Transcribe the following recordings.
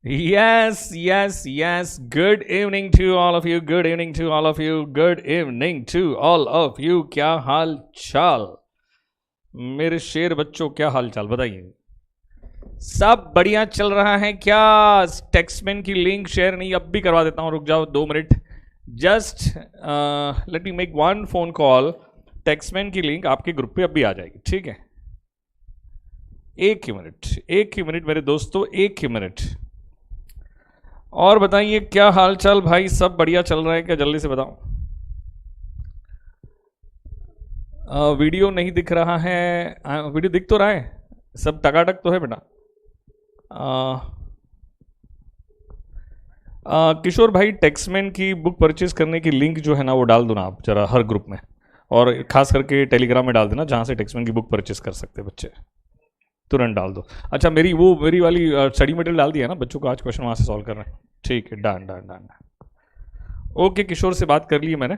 Yes, yes, yes. Good evening to all of you. Good evening to all of you. Good evening to all of you. क्या हाल चाल मेरे शेर बच्चों, क्या हाल चाल बताइए। सब बढ़िया चल रहा है क्या? टेक्सटमैन की लिंक शेयर नहीं, अब भी करवा देता हूँ, रुक जाओ 2 minute. Just let me make one phone call. टेक्सटमैन की लिंक आपके ग्रुप पे अब भी आ जाएगी, ठीक है? एक ही मिनट मेरे दोस्तों, एक ही मिनट। और बताइए क्या हाल चाल भाई, सब बढ़िया चल रहा है क्या? जल्दी से बताओ। वीडियो नहीं दिख रहा है? वीडियो दिख तो रहा है, सब टकाटक तो है बेटा। किशोर भाई, टेक्समैन की बुक परचेज करने की लिंक जो है ना वो डाल दो ना आप जरा हर ग्रुप में, और खास करके टेलीग्राम में डाल देना जहाँ से टेक्समैन की बुक परचेज कर सकते हैं बच्चे, तुरंत डाल दो। अच्छा, मेरी वाली स्टडी मटेरियल डाल दिया ना बच्चों को, आज क्वेश्चन वहाँ से सॉल्व कर रहे हैं, ठीक है? Done done done. ओके, किशोर से बात कर ली मैंने।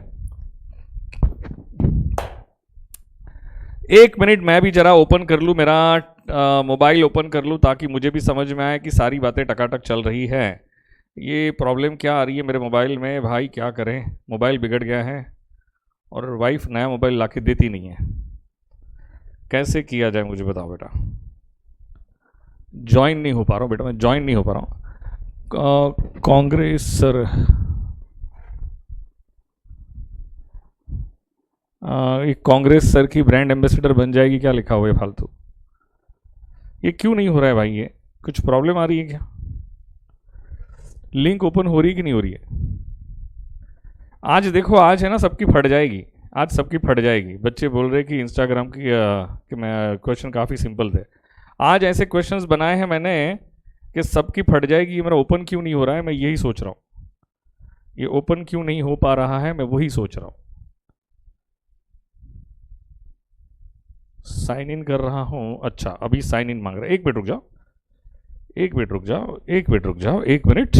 1 मिनट मैं भी जरा ओपन कर लूँ, मेरा मोबाइल ओपन कर लूँ ताकि मुझे भी समझ में आए कि सारी बातें टकाटक चल रही है। ये प्रॉब्लम क्या आ रही है मेरे मोबाइल में भाई, क्या करें? मोबाइल बिगड़ गया है और वाइफ नया मोबाइल लाके देती नहीं है। कैसे किया जाए मुझे बताओ बेटा। ज्वाइन नहीं हो पा रहा हूँ बेटा, मैं ज्वाइन नहीं हो पा रहा हूँ। कांग्रेस सर, एक कांग्रेस सर की ब्रांड एम्बेसडर बन जाएगी क्या लिखा हुआ है फालतू? ये क्यों नहीं हो रहा है भाई? ये कुछ प्रॉब्लम आ रही है क्या? लिंक ओपन हो रही है कि नहीं हो रही है? आज देखो, आज है ना सबकी फट जाएगी, आज सबकी फट जाएगी। बच्चे बोल रहे कि इंस्टाग्राम की कि मैं क्वेश्चन काफ़ी सिंपल थे। आज ऐसे क्वेश्चंस बनाए हैं मैंने कि सबकी फट जाएगी। ये मेरा ओपन क्यों नहीं हो रहा है, मैं यही सोच रहा हूँ। ये ओपन क्यों नहीं हो पा रहा है, मैं वही सोच रहा हूँ। साइन इन कर रहा हूँ, अच्छा अभी साइन इन मांग रहा है। एक मिनट रुक जाओ, एक मिनट रुक जाओ, एक मिनट रुक जाओ, 1 मिनट।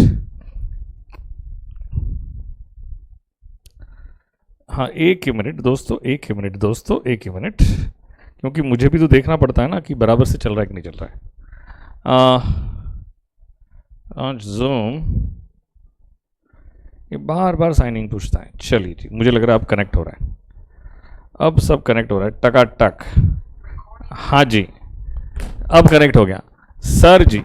हाँ, एक ही मिनट दोस्तों, एक ही मिनट दोस्तों, एक ही मिनट, क्योंकि मुझे भी तो देखना पड़ता है ना कि बराबर से चल रहा है कि नहीं चल रहा है। जूम ये बार बार साइन इन पूछता है। चलिए जी, मुझे लग रहा है अब कनेक्ट हो रहा है, अब सब कनेक्ट हो रहा है टकाटक। हाँ जी, अब कनेक्ट हो गया। सर जी,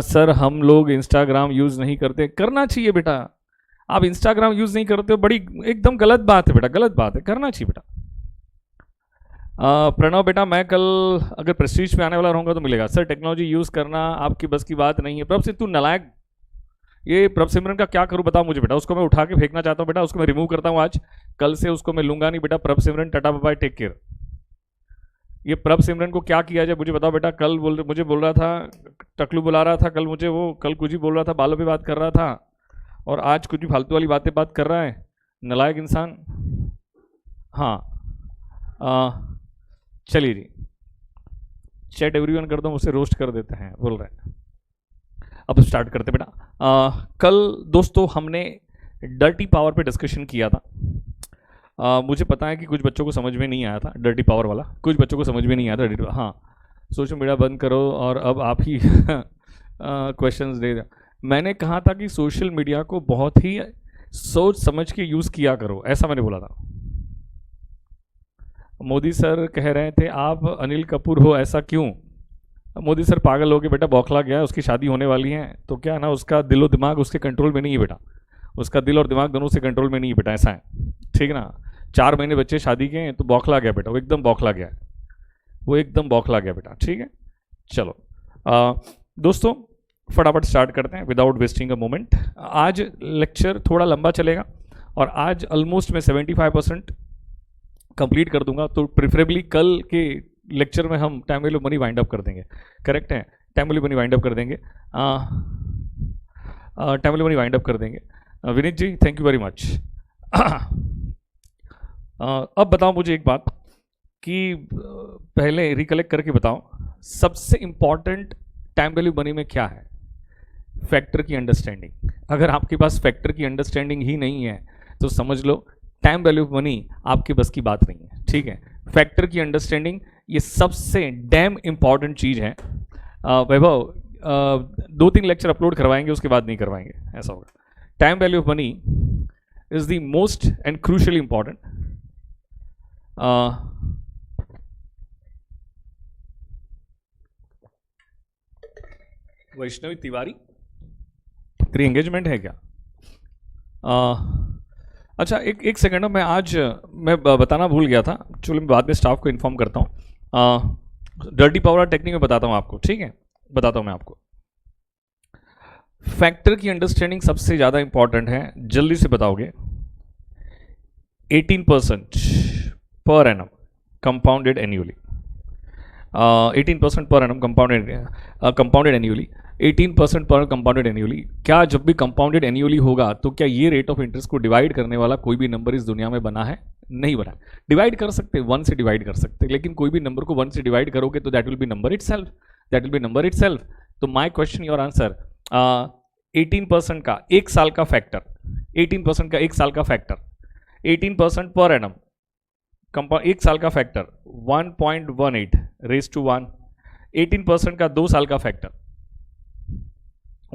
सर हम लोग इंस्टाग्राम यूज़ नहीं करते। करना चाहिए बेटा, आप इंस्टाग्राम यूज़ नहीं करते हो, बड़ी एकदम गलत बात है बेटा, गलत बात है, करना चाहिए बेटा। प्रणव बेटा, मैं कल अगर प्रेस्टीज पे आने वाला रहूँगा तो मिलेगा। सर टेक्नोलॉजी यूज़ करना आपकी बस की बात नहीं है। प्रभ से तू नलायक, ये प्रभ सिमरन का क्या करूँ बताओ मुझे बेटा। उसको मैं उठा के फेंकना चाहता हूँ बेटा, उसको मैं रिमूव करता हूँ आज, कल से उसको मैं लूंगा नहीं बेटा। प्रभ सिमरन टाटा बाय, टेक केयर। ये प्रभ सिमरन को क्या किया जाए मुझे बताओ बेटा। कल मुझे बोल रहा था, टकलू बुला रहा था कल मुझे, वो कल कुछ ही बोल रहा था, बालों पे बात कर रहा था, और आज कुछ भी फालतू वाली बातें बात कर रहा है, नलायक इंसान। हाँ, चलिए जी, चैट एवरीवन कर दो, मुझसे रोस्ट कर देते हैं बोल रहे हैं। अब स्टार्ट करते बेटा। कल दोस्तों हमने डर्टी पावर पे डिस्कशन किया था। मुझे पता है कि कुछ बच्चों को समझ में नहीं आया था डर्टी पावर वाला, कुछ बच्चों को समझ में नहीं आया था डर्टी। हाँ, सोशल मीडिया बंद करो और अब आप ही क्वेश्चंस दे दो। मैंने कहा था कि सोशल मीडिया को बहुत ही सोच समझ के यूज़ किया करो, ऐसा मैंने बोला था। मोदी सर कह रहे थे आप अनिल कपूर हो, ऐसा क्यों? मोदी सर पागल हो गए बेटा, बौखला गया है, उसकी शादी होने वाली है तो क्या ना, उसका दिलो दिमाग उसके कंट्रोल में नहीं है बेटा, उसका दिल और दिमाग दोनों से कंट्रोल में नहीं है बेटा, ऐसा है, ठीक है ना? 4 महीने बच्चे शादी के हैं तो बौखला गया बेटा, वो एकदम बौखला गया है, वो एकदम बौखला गया बेटा, ठीक है? चलो दोस्तों फटाफट स्टार्ट करते हैं विदाउट वेस्टिंग अ मोमेंट। आज लेक्चर थोड़ा लंबा चलेगा और आज ऑलमोस्ट मैं 75% कंप्लीट कर दूंगा, तो प्रिफरेबली कल के लेक्चर में हम time value money wind up कर देंगे। करेक्ट है, time value money wind up कर देंगे, time value money wind up कर देंगे। विनीत जी थैंक यू वेरी मच। अब बताओ मुझे एक बात कि पहले रिकलेक्ट करके बताओ, सबसे इंपॉर्टेंट टाइम वैल्यू मनी में क्या है? फैक्टर की अंडरस्टैंडिंग। अगर आपके पास फैक्टर की अंडरस्टैंडिंग ही नहीं है तो समझ लो टाइम वैल्यू मनी आपके बस की बात नहीं है, ठीक है? फैक्टर की अंडरस्टैंडिंग ये सबसे डैम इंपॉर्टेंट चीज़ है। वैभव 2-3 लेक्चर अपलोड करवाएंगे, उसके बाद नहीं करवाएंगे, ऐसा होगा। Time value of money is the most and crucially important. Vaishnavi Tiwari, तेरी एंगेजमेंट है क्या? अच्छा, एक सेकंड, मैं बताना भूल गया था, चलो मैं बाद में स्टाफ को इन्फॉर्म करता हूँ। डर्टी पावर टेक्निक में बताता हूँ आपको, ठीक है, बताता हूँ मैं आपको। फैक्टर की अंडरस्टैंडिंग सबसे ज़्यादा इंपॉर्टेंट है, जल्दी से बताओगे। 18% per annum compounded annually, 18% per annum compounded annually, 18% पर कंपाउंडेड एन्युअली। क्या जब भी कंपाउंडेड एन्युअली होगा तो क्या ये रेट ऑफ इंटरेस्ट को डिवाइड करने वाला कोई भी नंबर इस दुनिया में बना है? नहीं बना। डिवाइड कर सकते, 1 से डिवाइड कर सकते, लेकिन कोई भी नंबर को 1 से डिवाइड करोगे तो that will B number itself, that will B number itself. तो माय क्वेश्चन, योर आंसर, 18% का एक साल का फैक्टर, 18% का एक साल का फैक्टर, 18% पर एनम एक साल का फैक्टर 1.18 रेज टू 1, 18% का 2 साल का फैक्टर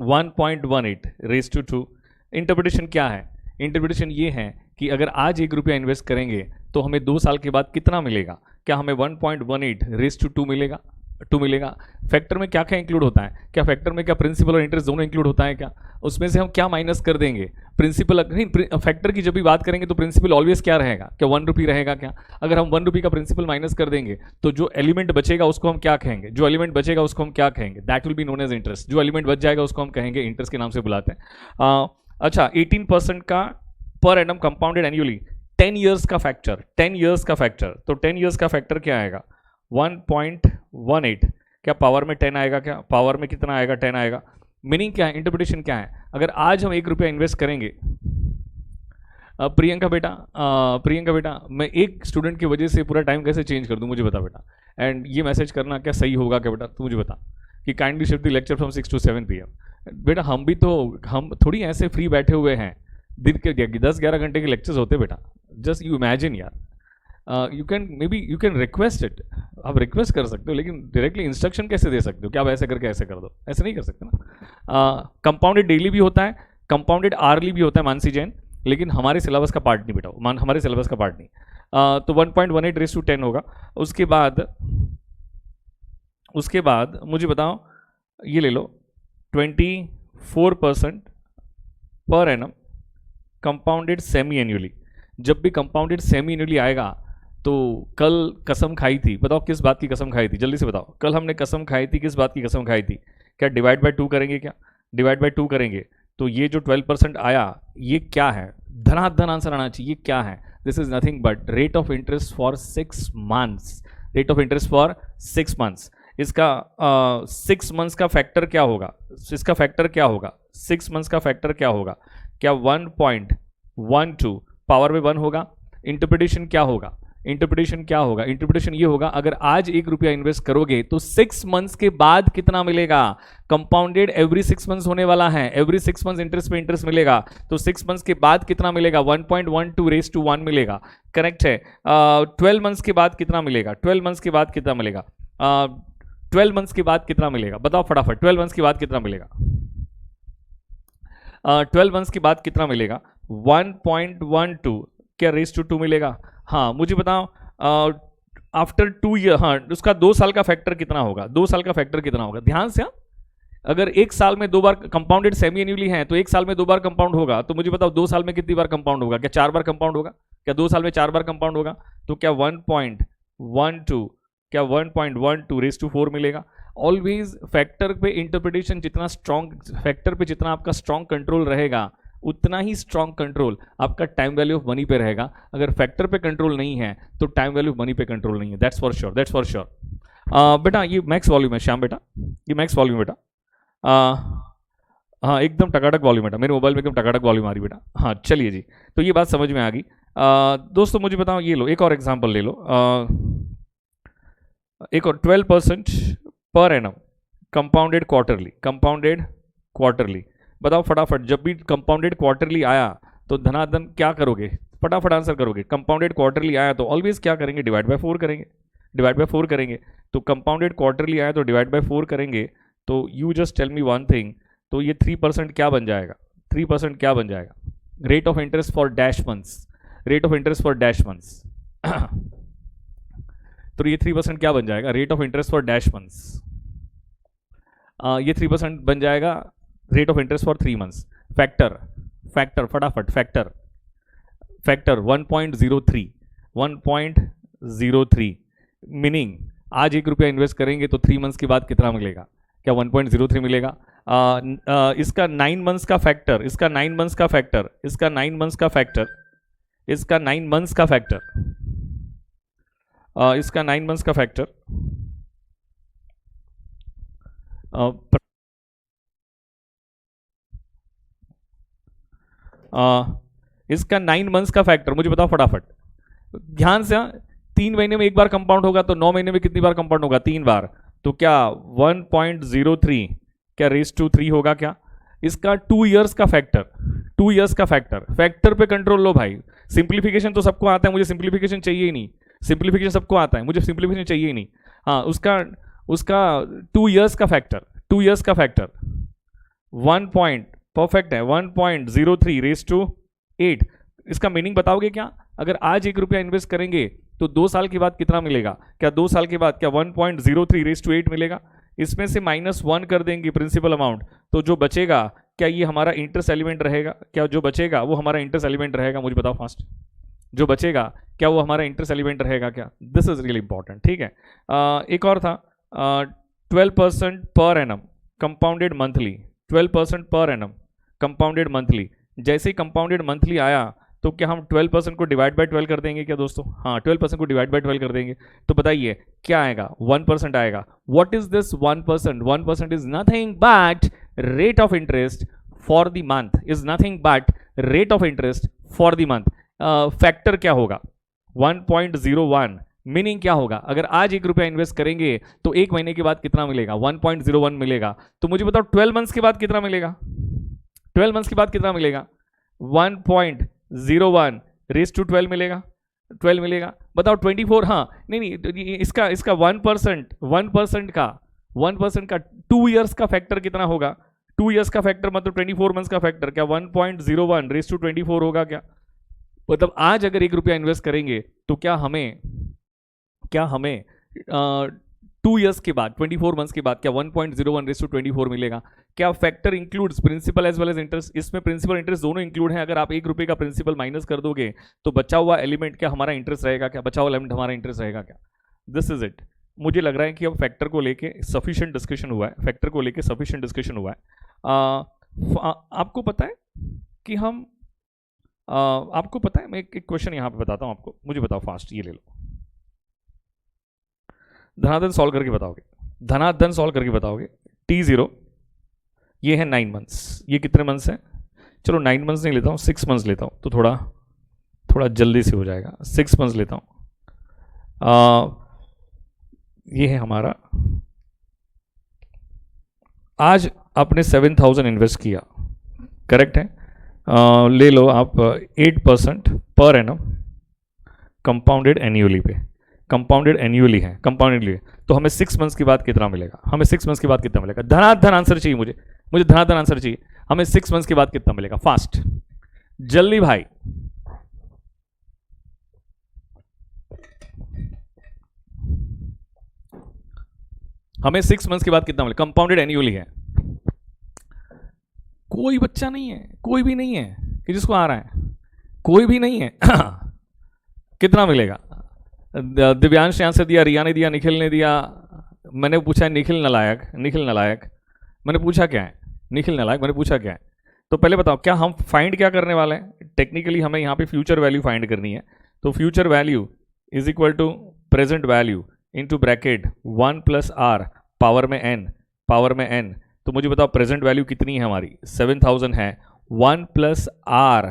1.18 रेज टू 2। इंटरप्रिटेशन क्या है? इंटरप्रिटेशन ये है कि अगर आज 1 रुपया इन्वेस्ट करेंगे तो हमें 2 साल के बाद कितना मिलेगा? क्या हमें 1.18 रेज टू 2 मिलेगा? 2 मिलेगा। फैक्टर में क्या क्या इंक्लूड होता है? क्या फैक्टर में क्या प्रिंसिपल और इंटरेस्ट दोनों इंक्लूड होता है क्या? उसमें से हम क्या माइनस कर देंगे? प्रिंसिपल नहीं, फैक्टर की जब भी बात करेंगे तो प्रिंसिपल ऑलवेज क्या रहेगा? क्या 1 रुपी रहेगा क्या? अगर हम 1 रुपी का प्रिंसिपल माइनस कर देंगे तो जो एलिमेंट बचेगा उसको हम क्या कहेंगे? जो एलिमेंट बचेगा उसको हम क्या कहेंगे? That will be known as interest. जो एलिमेंट बच जाएगा उसको हम कहेंगे इंटरेस्ट के नाम से बुलाते हैं। अच्छा, 18% का पर एनम कंपाउंडेड एन्युअली, 10 ईयर्स का फैक्टर, 10 ईयर्स का फैक्टर, तो 10 ईयर्स का फैक्टर क्या आएगा? 1.18। क्या पावर में 10 आएगा? क्या पावर में कितना आएगा? 10 आएगा। मीनिंग क्या है? इंटरप्रिटेशन क्या है? अगर आज हम 1 रुपया इन्वेस्ट करेंगे, प्रियंका बेटा, मैं एक स्टूडेंट की वजह से पूरा टाइम कैसे चेंज कर दूं, मुझे बता बेटा। एंड ये मैसेज करना क्या सही होगा क्या बेटा? तू मुझे बता कि kindly shift the lecture from 6 to 7 PM। बेटा हम थोड़ी ऐसे फ्री बैठे हुए हैं, दिन के 10-11 घंटे के लेक्चर्स होते बेटा। जस्ट यू इमेजिन यार, यू कैन रिक्वेस्ट इट, आप रिक्वेस्ट कर सकते हो, लेकिन डायरेक्टली इंस्ट्रक्शन कैसे दे सकते हो कि आप ऐसे करके ऐसे कर दो? ऐसे नहीं कर सकते ना। कंपाउंडेड डेली भी होता है, कंपाउंडेड आर्ली भी होता है, मानसी जैन, लेकिन हमारे सिलेबस का पार्ट नहीं बेटा, हमारे सिलेबस का पार्ट नहीं। तो 1.18 रेज टू 10 होगा। उसके बाद मुझे बताओ, ये ले लो 24% पर एनम कंपाउंडेड सेमी एन्युअली। जब भी कंपाउंडेड सेमी एन्युअली आएगा तो कल कसम खाई थी, बताओ किस बात की कसम खाई थी? जल्दी से बताओ, कल हमने कसम खाई थी, किस बात की कसम खाई थी? क्या डिवाइड बाय 2 करेंगे? क्या डिवाइड बाय 2 करेंगे? तो ये जो 12% आया, ये क्या है? धनाधन आंसर आना चाहिए। ये क्या है? This is nothing but rate of interest for 6 months, rate of interest for 6 months. इसका 6 मंथ्स का फैक्टर क्या होगा? इसका फैक्टर क्या होगा? 6 मंथ्स का फैक्टर क्या होगा? क्या 1.12 पावर में 1 होगा? इंटरप्रिटेशन क्या होगा? इंटरप्रिटेशन क्या होगा? इंटरप्रिटेशन ये होगा, अगर आज 1 रुपया इन्वेस्ट करोगे तो 6 मंथ्स के बाद कितना मिलेगा? कंपाउंडेड एवरी 6 मंथ्स होने वाला है, एवरी 6 मंथ्स इंटरेस्ट पे इंटरेस्ट मिलेगा, तो 6 मंथ्स के बाद कितना मिलेगा? 1.12 रेज टू 1 मिलेगा। करेक्ट है। 12 मंथ्स के बाद कितना मिलेगा? 12 मंथ्स के बाद कितना मिलेगा? 12 मंथ्स के बाद कितना मिलेगा? बताओ फटाफट, 12 मंथ्स के बाद कितना मिलेगा? 12 मंथ्स के बाद कितना मिलेगा? 1.12 क्या रेज टू 2 मिलेगा? हाँ मुझे बताओ, आफ्टर 2 ईयर, हाँ उसका 2 साल का फैक्टर कितना होगा? 2 साल का फैक्टर कितना होगा? ध्यान से। अगर 1 साल में 2 बार कंपाउंडेड सेमी एन्युअली है तो 1 साल में 2 बार कंपाउंड होगा, तो मुझे बताओ 2 साल में कितनी बार कंपाउंड होगा? क्या 4 बार कंपाउंड होगा? क्या 2 साल में 4 बार कंपाउंड होगा? तो क्या 1.12 क्या 1.12 रेज टू 4 मिलेगा? ऑलवेज फैक्टर पे इंटरप्रिटेशन जितना स्ट्रॉन्ग, फैक्टर पे जितना आपका स्ट्रॉन्ग कंट्रोल रहेगा, उतना ही स्ट्रॉन्ग कंट्रोल आपका टाइम वैल्यू ऑफ मनी पे रहेगा। अगर फैक्टर पे कंट्रोल नहीं है तो टाइम वैल्यू ऑफ मनी पे कंट्रोल नहीं है। That's for sure, that's for sure. बेटा ये मैक्स वॉल्यूम है श्याम बेटा, ये मैक्स वॉल्यूम बेटा। हाँ एकदम टकाटक वॉल्यूम बेटा, मेरे मोबाइल में एकदम टकाटक वॉल्यूम आ रही बेटा। हाँ चलिए जी, तो ये बात समझ में आ गई। दोस्तों मुझे बताओ, ये लो एक और एग्जाम्पल ले लो, एक और 12% पर annum compounded quarterly, compounded quarterly. बताओ फटाफट, जब भी कंपाउंडेड क्वार्टरली आया तो धनाधन क्या करोगे? फटाफट आंसर करोगे। कंपाउंडेड क्वार्टरली आया तो ऑलवेज क्या करेंगे? डिवाइड बाय 4 करेंगे, डिवाइड बाय 4 करेंगे। तो कंपाउंडेड क्वार्टरली आया तो डिवाइड बाय 4 करेंगे, तो you just tell me one thing, तो ये 3% क्या बन जाएगा? 3% क्या बन जाएगा? Rate of interest for dash months, rate of interest for dash months तो ये 3% क्या बन जाएगा? Rate of interest for dash months, ये 3% बन जाएगा rate of interest for 3 months. Factor, factor फटाफट, फैक्टर, फैक्टर 1.03, 1.03 मीनिंग आज 1 रुपया इन्वेस्ट करेंगे तो 3 मंथ्स के बाद कितना मिलेगा? क्या 1.03 मिलेगा? इसका 9 मंथ्स का फैक्टर, इसका 9 मंथ्स का फैक्टर, इसका 9 मंथ्स का फैक्टर, इसका 9 मंथ्स का फैक्टर, इसका 9 मंथ्स का फैक्टर इसका 9 मंथ्स का फैक्टर मुझे बताओ फटाफट, ध्यान से। 3 महीने में एक बार कंपाउंड होगा तो 9 महीने में कितनी बार कंपाउंड होगा? 3 बार। तो क्या 1.03 क्या रेस टू 3 होगा क्या? इसका 2 इयर्स का फैक्टर, 2 इयर्स का फैक्टर, फैक्टर पे कंट्रोल लो भाई। सिंप्लीफिकेशन तो सबको आता है, मुझे सिंप्लीफिकेशन चाहिए ही नहीं। सिंप्लीफिकेशन सबको आता है, मुझे सिंप्लीफिकेशन चाहिए ही नहीं। हाँ, उसका 2 इयर्स का फैक्टर, 2 इयर्स का फैक्टर 1 पॉइंट परफेक्ट है 1.03 रेस टू 8। इसका मीनिंग बताओगे क्या? अगर आज 1 रुपया इन्वेस्ट करेंगे तो 2 साल के बाद कितना मिलेगा? क्या 2 साल के बाद क्या 1.03 रेस टू 8 मिलेगा? इसमें से -1 कर देंगे प्रिंसिपल अमाउंट, तो जो बचेगा क्या ये हमारा इंटरेस्ट एलिमेंट रहेगा? क्या जो बचेगा वो हमारा इंटरेस्ट एलिमेंट रहेगा? मुझे बताओ फास्ट, जो बचेगा क्या वो हमारा इंटरेस्ट एलिमेंट रहेगा क्या? दिस इज रियली इंपॉर्टेंट, ठीक है। एक और था 12% पर एनम कंपाउंडेड मंथली, 12% पर एनम कंपाउंडेड मंथली। जैसे ही कंपाउंडेड मंथली आया तो क्या हम 12% को डिवाइड बाय 12 कर देंगे क्या दोस्तों? हाँ, 12% को डिवाइड बाय 12 कर देंगे तो बताइए क्या आएगा? 1% आएगा। What is this 1%? 1% is nothing but rate of interest for the month, is nothing but rate of interest for the month. Factor क्या होगा? 1.01 मीनिंग क्या होगा? अगर आज 1 रुपया इन्वेस्ट करेंगे तो 1 महीने के बाद कितना मिलेगा? 1.01 मिलेगा। तो मुझे बताओ 12 मंथ्स के बाद कितना मिलेगा? 12 मंथ्स के बाद कितना मिलेगा? 1.01 रेस टू 12 मिलेगा, 12 मिलेगा। बताओ 24, हाँ नहीं इसका 1% का 2 इयर्स का फैक्टर कितना होगा? 2 इयर्स का फैक्टर मतलब 24 मंथ्स का फैक्टर, क्या 1.01 रेस टू 24 होगा क्या? मतलब आज अगर 1 रुपया इन्वेस्ट करेंगे तो क्या हमें 2 इयर्स के बाद 24 मंथ्स के बाद क्या 1.01 रेस टू 24 मिलेगा? क्या factor includes principal as well as interest? इसमें प्रिंसिपल इंटरेस्ट दोनों इंक्लूड हैं। अगर आप 1 रुपये का प्रिंसिपल माइनस कर दोगे तो बचा हुआ एलिमेंट क्या हमारा इंटरेस्ट रहेगा क्या? बचा हुआ एलिमेंट हमारा इंटरेस्ट रहेगा क्या? This is it. मुझे लग रहा है कि अब फैक्टर को लेके सफिशिएंट डिस्कशन हुआ है, फैक्टर को लेके सफिशिएंट डिस्कशन हुआ है। आपको पता है कि हम आपको पता है, मैं एक क्वेश्चन यहाँ पे बताता हूँ आपको, मुझे बताओ फास्ट, ये ले लो। धनाधन सॉल्व करके बताओगे, धनाधन सॉल्व करके बताओगे। T0 ये है 9 मंथ्स, ये कितने मंथ्स हैं? चलो 9 मंथ्स नहीं लेता हूँ, 6 मंथ्स लेता हूँ तो थोड़ा जल्दी से हो जाएगा। 6 मंथ्स लेता हूँ। ये है हमारा, आज आपने 7,000 इन्वेस्ट किया, करेक्ट है। ले लो आप 8% पर एनम कंपाउंडेड एन्युअली पे, कंपाउंडेड एन्युअली है, कंपाउंडेडली है। तो हमें 6 मंथ्स के बाद कितना मिलेगा? हमें 6 मंथ्स के बाद कितना मिलेगा? धनाधन आंसर चाहिए मुझे धनाधन आंसर चाहिए। हमें 6 मंथ्स के बाद कितना मिलेगा? फास्ट, जल्दी भाई। हमें 6 मंथ्स के बाद कितना मिलेगा? कंपाउंडेड एन्युअली है। कोई बच्चा नहीं है, कोई भी नहीं है कि जिसको आ रहा है, कोई भी नहीं है। कितना मिलेगा? दिव्यांश ने आंसर दिया, रिया ने दिया, निखिल ने दिया। मैंने पूछा है निखिल नलायक, निखिल नलायक। मैंने पूछा क्या है? निखिल नलायक मैंने पूछा क्या है? तो पहले बताओ क्या हम फाइंड क्या करने वाले हैं? टेक्निकली हमें यहाँ पे फ्यूचर वैल्यू फाइंड करनी है। तो future value is equal to present value into bracket 1 + r power में n। तो मुझे बताओ प्रेजेंट वैल्यू कितनी है हमारी? 7,000 है। 1 + r,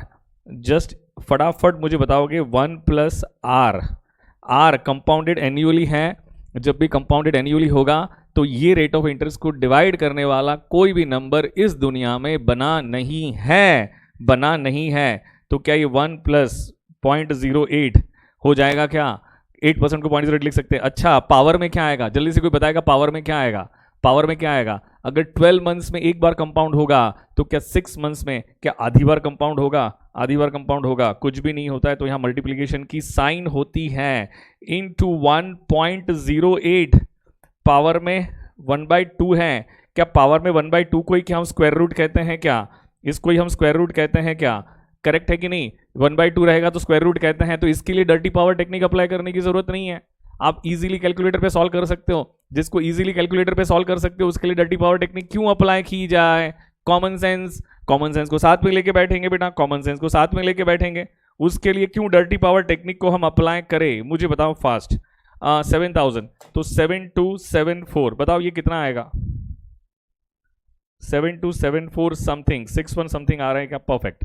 जस्ट फटाफट मुझे बताओगे 1 + r कंपाउंडेड एन्युअली है। जब भी कंपाउंडेड एन्युअली होगा तो ये रेट ऑफ इंटरेस्ट को डिवाइड करने वाला कोई भी नंबर इस दुनिया में बना नहीं है। तो क्या ये 1 + 0.08 हो जाएगा क्या? 8% को 0.08 लिख सकते हैं। अच्छा, पावर में क्या आएगा? जल्दी से कोई बताएगा पावर में क्या आएगा? पावर में क्या आएगा, अगर 12 मंथ्स में एक बार कंपाउंड होगा तो क्या 6 मंथ्स में क्या आधी बार कंपाउंड होगा, आधी बार कंपाउंड होगा, कुछ भी नहीं होता है। तो यहां मल्टीप्लीकेशन की साइन होती है इनटू 1.08, पावर में 1/2 है। क्या पावर में 1/2 को ही क्या हम स्क्वायर रूट कहते हैं, क्या इसको ही हम स्क्वायर रूट कहते हैं क्या, करेक्ट है कि नहीं, 1/2 रहेगा तो स्क्वायर रूट कहते हैं। तो इसके लिए डर्टी पावर टेक्निक अप्लाई करने की जरूरत नहीं है, आप इजीली कैलकुलेटर पे सॉल्व कर सकते हो। जिसको इजीली कैलकुलेटर पे सॉल्व कर सकते हो उसके लिए डर्टी पावर टेक्निक क्यों अप्लाई की जाए, कॉमन सेंस, कॉमन सेंस को साथ में लेके बैठेंगे बेटा, कॉमन सेंस को साथ में लेके बैठेंगे, उसके लिए क्यों डर्टी पावर टेक्निक को हम अप्लाई करें, मुझे बताओ फास्ट। 7000 तो 7274, बताओ ये कितना आएगा, 7274 समथिंग, 61 समथिंग आ रहा है क्या, परफेक्ट।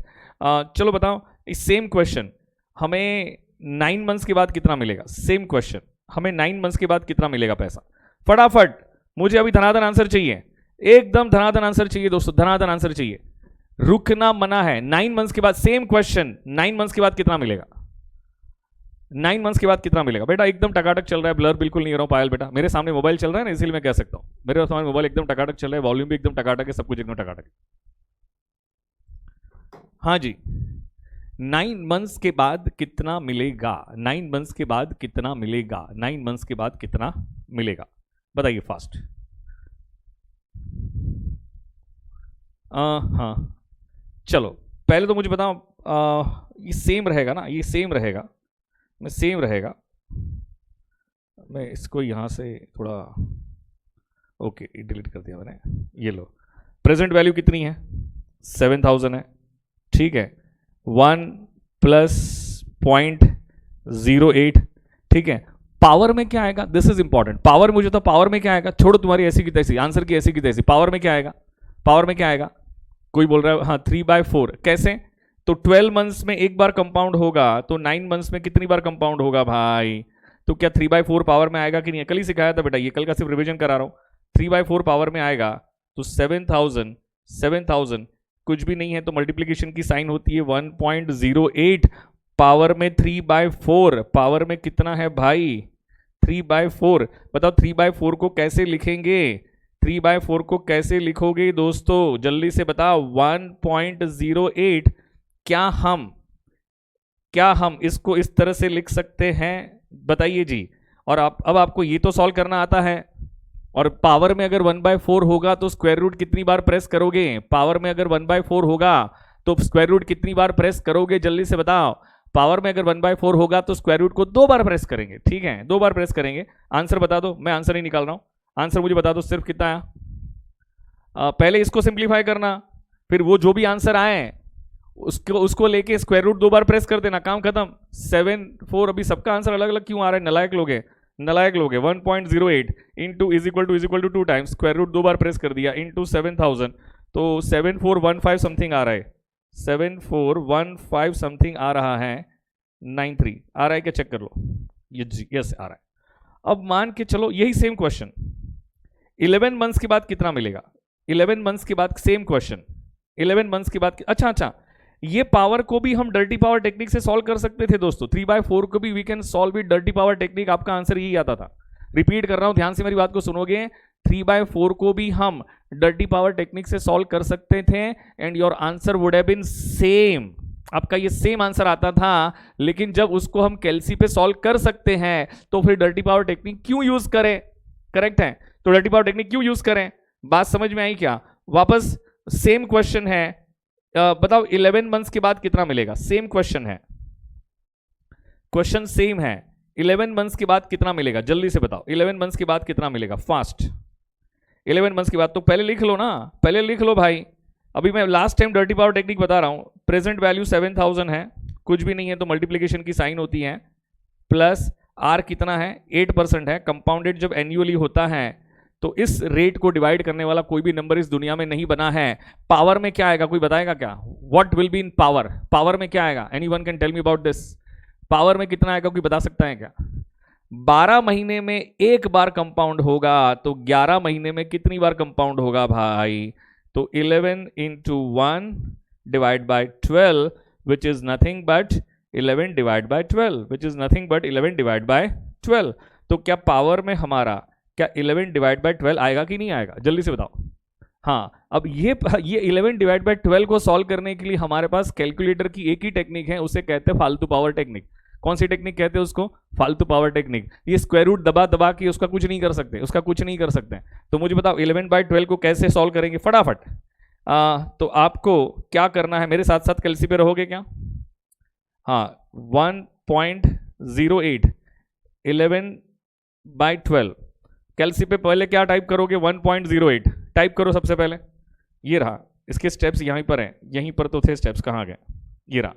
चलो बताओ इस सेम क्वेश्चन हमें 9 मंथ्स के बाद कितना मिलेगा, सेम क्वेश्चन हमें 9 मंथ्स के बाद कितना मिलेगा पैसा, फटाफट मुझे अभी धनाधन आंसर चाहिए, एकदम धनाधन आंसर चाहिए दोस्तों, धनाधन आंसर चाहिए, रुकना मना है। 9 मंथ्स के बाद सेम क्वेश्चन, 9 मंथ्स के बाद कितना मिलेगा, 9 मंथ्स के बाद कितना मिलेगा बेटा, एकदम टकाटक चल रहा है, ब्लर बिल्कुल नहीं हो रहा हूं पायल बेटा, मेरे सामने मोबाइल चल रहा है ना इसीलिए मैं कह सकता हूं, मेरे सामने मोबाइल एकदम टकाटक चल रहा है, वॉल्यूम भी एकदम टकाटक है, सब कुछ एकदम टकाटक है। हाँ जी, 9 मंथ्स के बाद कितना मिलेगा, 9 मंथ्स के बाद कितना मिलेगा, 9 मंथ्स के बाद कितना मिलेगा, बताइए फास्ट। हाँ चलो पहले तो मुझे बताओ, ये सेम रहेगा ना, ये सेम रहेगा, मैं सेम रहेगा, मैं इसको यहाँ से थोड़ा ओके डिलीट कर दिया मैंने, ये लो, प्रेजेंट वैल्यू कितनी है 7000 है, ठीक है, 1 प्लस 0.08, ठीक है, पावर में क्या आएगा, दिस इज इंपॉर्टेंट, पावर मुझे तो पावर में क्या आएगा, छोड़ो तुम्हारी ऐसी की तैसी आंसर की, ऐसी की तैसी, पावर में क्या आएगा, पावर में क्या आएगा, कोई बोल रहा है हाँ 3/4, कैसे, तो 12 मंथ्स में एक बार कंपाउंड होगा तो 9 मंथ्स में कितनी बार कंपाउंड होगा भाई, तो क्या 3/4 पावर में आएगा कि नहीं, कल ही सिखाया था बेटा, ये कल का सिर्फ रिवीजन करा रहा हूं, 3/4 पावर में आएगा तो 7000 कुछ भी नहीं है, तो मल्टीप्लीकेशन की साइन होती है 1.08, पावर में 3/4, पावर में कितना है भाई 3/4, बताओ 3/4 को कैसे लिखेंगे, 3/4 को कैसे लिखोगे दोस्तों, जल्दी से बताओ, 1.08, क्या हम इसको इस तरह से लिख सकते हैं, बताइए जी। और अब आपको ये तो सॉल्व करना आता है, और पावर में अगर 1/4 होगा तो स्क्वायर रूट कितनी बार प्रेस करोगे, पावर में अगर 1/4 होगा तो स्क्वायर रूट कितनी बार प्रेस करोगे, जल्दी से बताओ, पावर में अगर 1/4 होगा तो स्क्वायर रूट को 2 बार प्रेस करेंगे, ठीक है 2 बार प्रेस करेंगे। आंसर बता दो, मैं आंसर नहीं निकाल रहा हूं, आंसर मुझे बता दो सिर्फ कितना आया, पहले इसको सिंप्लीफाई करना, फिर वो जो भी आंसर आए उसको लेके स्क्वायर रूट 2 बार प्रेस कर देना, काम खत्म। 7 4, अभी सबका आंसर अलग अलग क्यों आ रहा है, नलायक लोग हैं, नलायक लोग हैं। 1.08 into is equal to 2 times square root 2 बार प्रेस कर दिया इंटू 7000, तो 7415 समथिंग आ रहा है, 7415 समथिंग आ रहा है, 93 आ रहा है क्या, चेक कर लो, ये यस आ रहा है। अब मान के चलो यही सेम क्वेश्चन 11 मंथ्स के बाद कितना मिलेगा, 11 मंथ्स के बाद सेम क्वेश्चन 11 मंथ्स के बाद, अच्छा ये पावर को भी हम डर्टी पावर टेक्निक से सॉल्व कर सकते थे दोस्तों, 3/4 को भी we can solve with dirty power technique, आपका आंसर यही आता था। रिपीट कर रहा हूं, ध्यान से मेरी बात को सुनोगे, 3/4 को भी हम डर्टी पावर टेक्निक से सॉल्व कर सकते थे and your answer would have been same, आपका ये सेम आंसर आता था। लेकिन जब उसको हम कैलसी पे सॉल्व कर सकते हैं तो फिर डर्टी पावर टेक्निक क्यों यूज करें, करेक्ट है, तो डर्टी पावर टेक्निक क्यों यूज करें, बात समझ में आई क्या। वापस सेम क्वेश्चन है, बताओ 11 मंथ्स के बाद कितना मिलेगा, सेम क्वेश्चन है, क्वेश्चन सेम है, 11 मंथ्स के बाद कितना मिलेगा, जल्दी से बताओ 11 मंथ्स के बाद कितना मिलेगा, फास्ट 11 मंथ्स के बाद, तो पहले लिख लो ना, पहले लिख लो भाई, अभी मैं last time dirty power technique बता रहा हूं। प्रेजेंट वैल्यू 7000 है, कुछ भी नहीं है तो मल्टीप्लीकेशन की साइन होती है, प्लस आर कितना है 8% है, कंपाउंडेड जब एन्युअली होता है तो इस रेट को डिवाइड करने वाला कोई भी नंबर इस दुनिया में नहीं बना है। पावर में क्या आएगा, कोई बताएगा क्या, what will be in power, power में क्या आएगा, anyone can tell me about this, power में कितना आएगा, कोई बता सकता है क्या। 12 महीने में एक बार कंपाउंड होगा तो 11 महीने में कितनी बार कंपाउंड होगा भाई, तो 11 into 1 divide by 12 which is nothing but 11 divide by 12 which is nothing but 11 divide by 12। तो क्या पावर में हमारा क्या 11 डिवाइड बाय 12 आएगा कि नहीं आएगा, जल्दी से बताओ। हाँ, अब ये 11 डिवाइड बाय 12 को सॉल्व करने के लिए हमारे पास कैलकुलेटर की एक ही टेक्निक है, उसे कहते हैं फालतू पावर टेक्निक। कौन सी टेक्निक कहते हैं उसको? फालतू पावर टेक्निक। ये स्क्वायर रूट दबा दबा के उसका कुछ नहीं कर सकते, उसका कुछ नहीं कर सकते। तो मुझे बताओ 11 बाय 12 को कैसे सॉल्व करेंगे फटाफट। तो आपको क्या करना है, मेरे साथ साथ कैलसी पे रहोगे क्या? हाँ, 1.08 11 बाई 12 कैलसी पे पहले क्या टाइप करोगे? 1.08 टाइप करो सबसे पहले। ये रहा, इसके स्टेप्स यहीं पर हैं, यहीं पर तो थे स्टेप्स, कहाँ गए? ये रहा।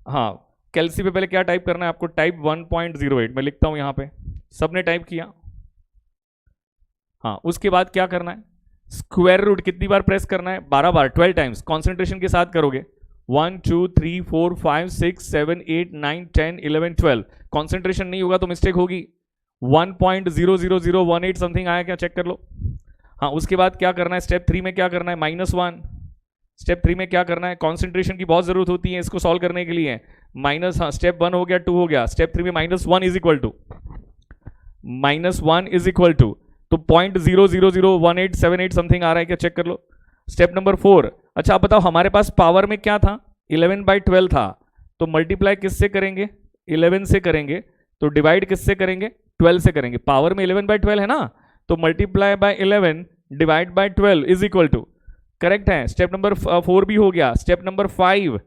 हाँ, कैलसी पे पहले क्या टाइप करना है आपको? टाइप 1.08, मैं लिखता हूं यहां पे, सबने टाइप किया। हाँ, उसके बाद क्या करना है? स्क्वायर रूट कितनी बार प्रेस करना है? 12 बार, 12 टाइम्स, कॉन्सेंट्रेशन के साथ करोगे। 1 2 3 4 5 6 7 8 9 10 11 12। कॉन्सेंट्रेशन नहीं होगा तो मिस्टेक होगी। 1.00018 समथिंग आया क्या, चेक कर लो। हाँ, उसके बाद क्या करना है? स्टेप 3 में क्या करना है? -1। स्टेप 3 में क्या करना है? कॉन्सेंट्रेशन की बहुत जरूरत होती है इसको सॉल्व करने के लिए। माइनस, हाँ, स्टेप 1 हो गया, 2 हो गया, स्टेप 3 में -1 इज इक्वल टू तो 0.0001878 समथिंग आ रहा है क्या, चेक कर लो। स्टेप नंबर 4, अच्छा आप बताओ हमारे पास पावर में क्या था? 11 बाई 12 था, तो मल्टीप्लाई किससे करेंगे? 11 से करेंगे। तो डिवाइड किससे करेंगे? 12 से करेंगे। पावर में 11 बाई 12 है ना, तो multiply by 11 divide by 12 is equal to, correct है। स्टेप नंबर 4 भी हो गया। Step number 5,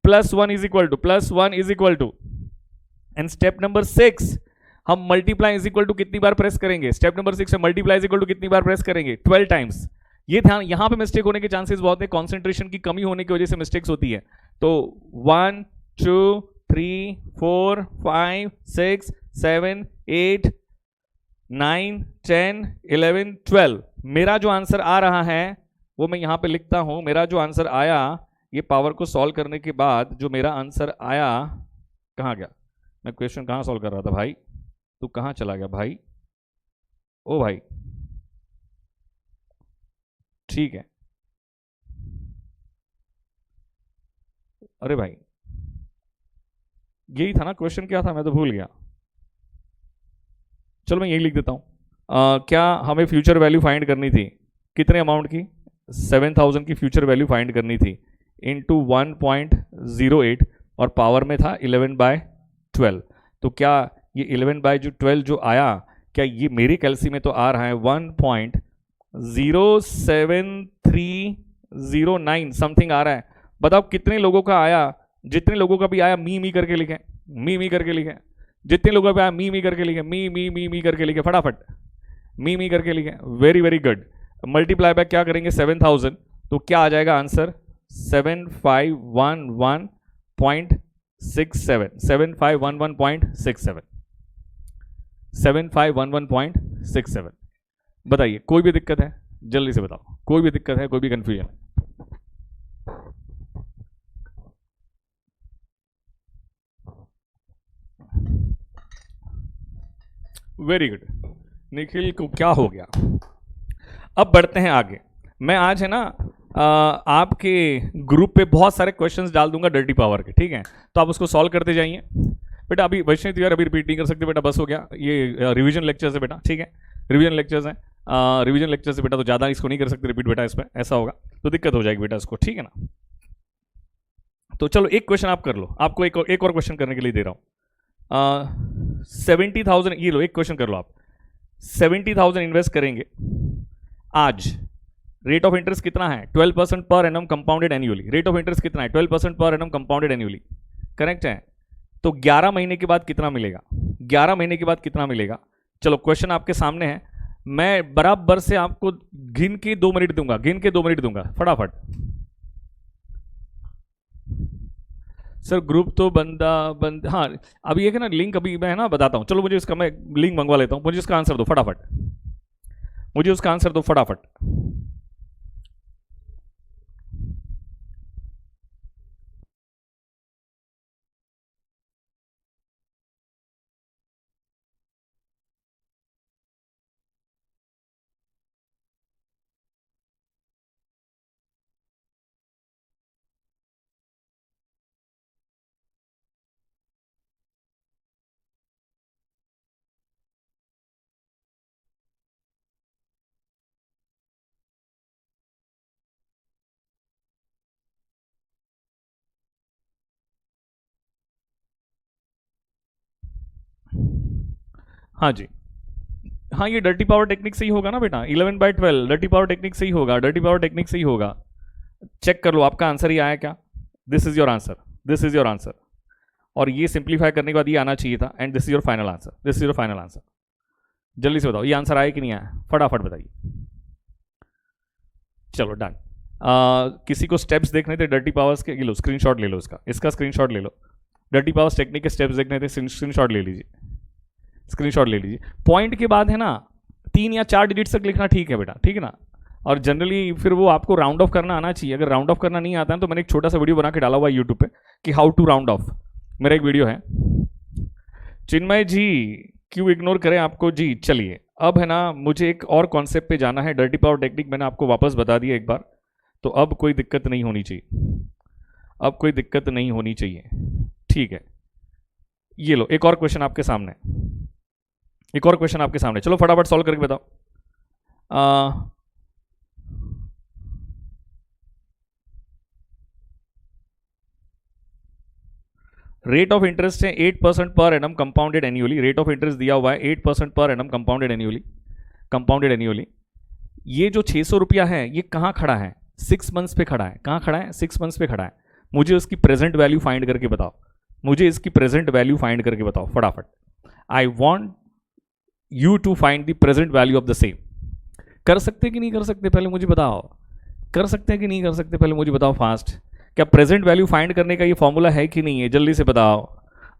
+1 is equal to and step number 6 हम मल्टीप्लाई इज इक्वल टू कितनी बार प्रेस करेंगे? स्टेप नंबर 6 में मल्टीप्लाई इज इक्वल टू कितनी बार प्रेस करेंगे? 12 टाइम्स। ये ध्यान, यहां पे मिस्टेक होने के चांसेस बहुत है, कॉन्सेंट्रेशन की कमी होने की वजह से मिस्टेक्स होती है। तो 1 2 3 4 5 6 7 8 9 10 11 12। मेरा जो आंसर आ रहा है वो मैं यहां पे लिखता हूं। मेरा जो आंसर आया, ये पावर को सॉल्व करने के बाद जो मेरा आंसर आया, कहां गया? मैं क्वेश्चन कहां सॉल्व कर रहा था भाई? तू कहां चला गया भाई? ओ भाई, ठीक है। अरे भाई, यही था ना क्वेश्चन, क्या था मैं तो भूल गया। चलो मैं यही लिख देता हूँ। क्या हमें फ्यूचर वैल्यू फाइंड करनी थी? कितने अमाउंट की? 7,000 की फ्यूचर वैल्यू फाइंड करनी थी इनटू 1.08, और पावर में था 11 बाय 12। तो क्या ये 11 बाय जो 12 जो आया, क्या ये मेरी कैलसी में तो आ रहा है 1.07309 समथिंग आ रहा है। बताओ कितने लोगों का आया? जितने लोगों का भी आया मी मी करके लिखें, मी मी करके लिखें। जितने लोगों का आया मी मी करके लिखें, मी मी मी मी करके लिखें फटाफट, मी मी करके लिखें। Very very good. Multiply by क्या करेंगे? 7,000, तो क्या आ जाएगा आंसर? 7511.67, 7511.67, 7511.67। बताइए, कोई भी दिक्कत है? जल्दी से बताओ, कोई भी दिक्कत है, कोई भी कंफ्यूजन है? Very good. निखिल को क्या हो गया? अब बढ़ते हैं आगे। मैं आज है ना आपके ग्रुप पे बहुत सारे क्वेश्चंस डाल दूंगा डर्टी पावर के, ठीक है? तो आप उसको सॉल्व करते जाइए। बेटा अभी वैष्णव तो यार अभी रिपीट नहीं कर सकते बेटा, बस हो गया। ये रिवीजन लेक्चर्स है बेटा, ठीक है? रिवीजन लेक्चर्स हैं। रिवीजन लेक्चर से बेटा तो ज़्यादा इसको नहीं कर सकते रिपीट बेटा, इस पर ऐसा होगा तो दिक्कत हो जाएगी बेटा इसको, ठीक है ना? तो चलो एक क्वेश्चन आप कर लो, आपको एक और क्वेश्चन करने के लिए दे रहा हूँ। 70,000, ये लो एक क्वेश्चन कर लो आप। 70,000 इन्वेस्ट करेंगे आज। रेट ऑफ इंटरेस्ट कितना है? 12% पर annum compounded annually. Rate of interest कितना है? 12% पर एनम कंपाउंडेड एनुअली, करेक्ट है? तो 11 महीने के बाद कितना मिलेगा? 11 महीने के बाद कितना मिलेगा? चलो क्वेश्चन आपके सामने है। मैं बराबर से आपको गिन के 2 मिनट दूंगा, गिन के 2 मिनट दूंगा फटाफट। सर ग्रुप तो हाँ, अभी एक है ना लिंक, अभी मैं है ना बताता हूँ। चलो मुझे इसका मैं लिंक मंगवा लेता हूँ, मुझे इसका आंसर दो फटाफट, मुझे उसका आंसर दो फटाफट। हाँ जी, हाँ ये डर्टी पावर टेक्निक से ही होगा ना बेटा, 11/12 डर्टी पावर टेक्निक से ही होगा, डर्टी पावर टेक्निक से ही होगा। चेक कर लो आपका आंसर ही आया क्या, this is your answer, this is your answer. और ये सिंप्लीफाई करने के बाद ये आना चाहिए था, and this is your final answer, this is your final answer. जल्दी से बताओ ये आंसर आया कि नहीं आया, फटाफट बताइए। चलो डन। किसी को स्टेप्स देखने थे डर्टी पावर्स के, लो स्क्रीनशॉट ले लो इसका, इसका स्क्रीनशॉट ले लो। डर्टी पावर्स टेक्निक के स्टेप्स देखने थे, स्क्रीनशॉट ले लीजिए, स्क्रीनशॉट ले लीजिए। पॉइंट के बाद है ना 3 या 4 डिजिट तक लिखना ठीक है बेटा, ठीक है ना। और जनरली फिर वो आपको राउंड ऑफ करना आना चाहिए। अगर राउंड ऑफ करना नहीं आता है तो मैंने एक छोटा सा वीडियो बना के डाला हुआ है यूट्यूब पे कि हाउ टू राउंड ऑफ, मेरा एक वीडियो है। चिन्मय जी क्यों इग्नोर करें आपको जी। चलिए अब है ना मुझे एक और कॉन्सेप्ट पे जाना है। डर्टी पावर टेक्निक मैंने आपको वापस बता दिया एक बार, तो अब कोई दिक्कत नहीं होनी चाहिए, अब कोई दिक्कत नहीं होनी चाहिए, ठीक है। ये लो एक और क्वेश्चन आपके सामने, एक और क्वेश्चन आपके सामने, चलो फटाफट सॉल्व करके बताओ। रेट ऑफ इंटरेस्ट है 8% पर annum compounded annually, rate of interest दिया हुआ है 8% पर annum compounded annually, compounded annually. ये जो 600 रुपया है ये कहाँ खड़ा है, 6 मंथ्स पे खड़ा है। कहाँ खड़ा है, 6 मंथ्स पे खड़ा है। मुझे उसकी प्रेजेंट वैल्यू फाइंड करके बताओ, मुझे इसकी प्रेजेंट वैल्यू फाइंड करके बताओ फटाफट। I want you to find the present value of the same. कर सकते कि नहीं कर सकते पहले मुझे बताओ, कर सकते हैं कि नहीं कर सकते पहले मुझे बताओ फास्ट। क्या प्रेजेंट वैल्यू फाइंड करने का ये फॉर्मूला है कि नहीं है, जल्दी से बताओ।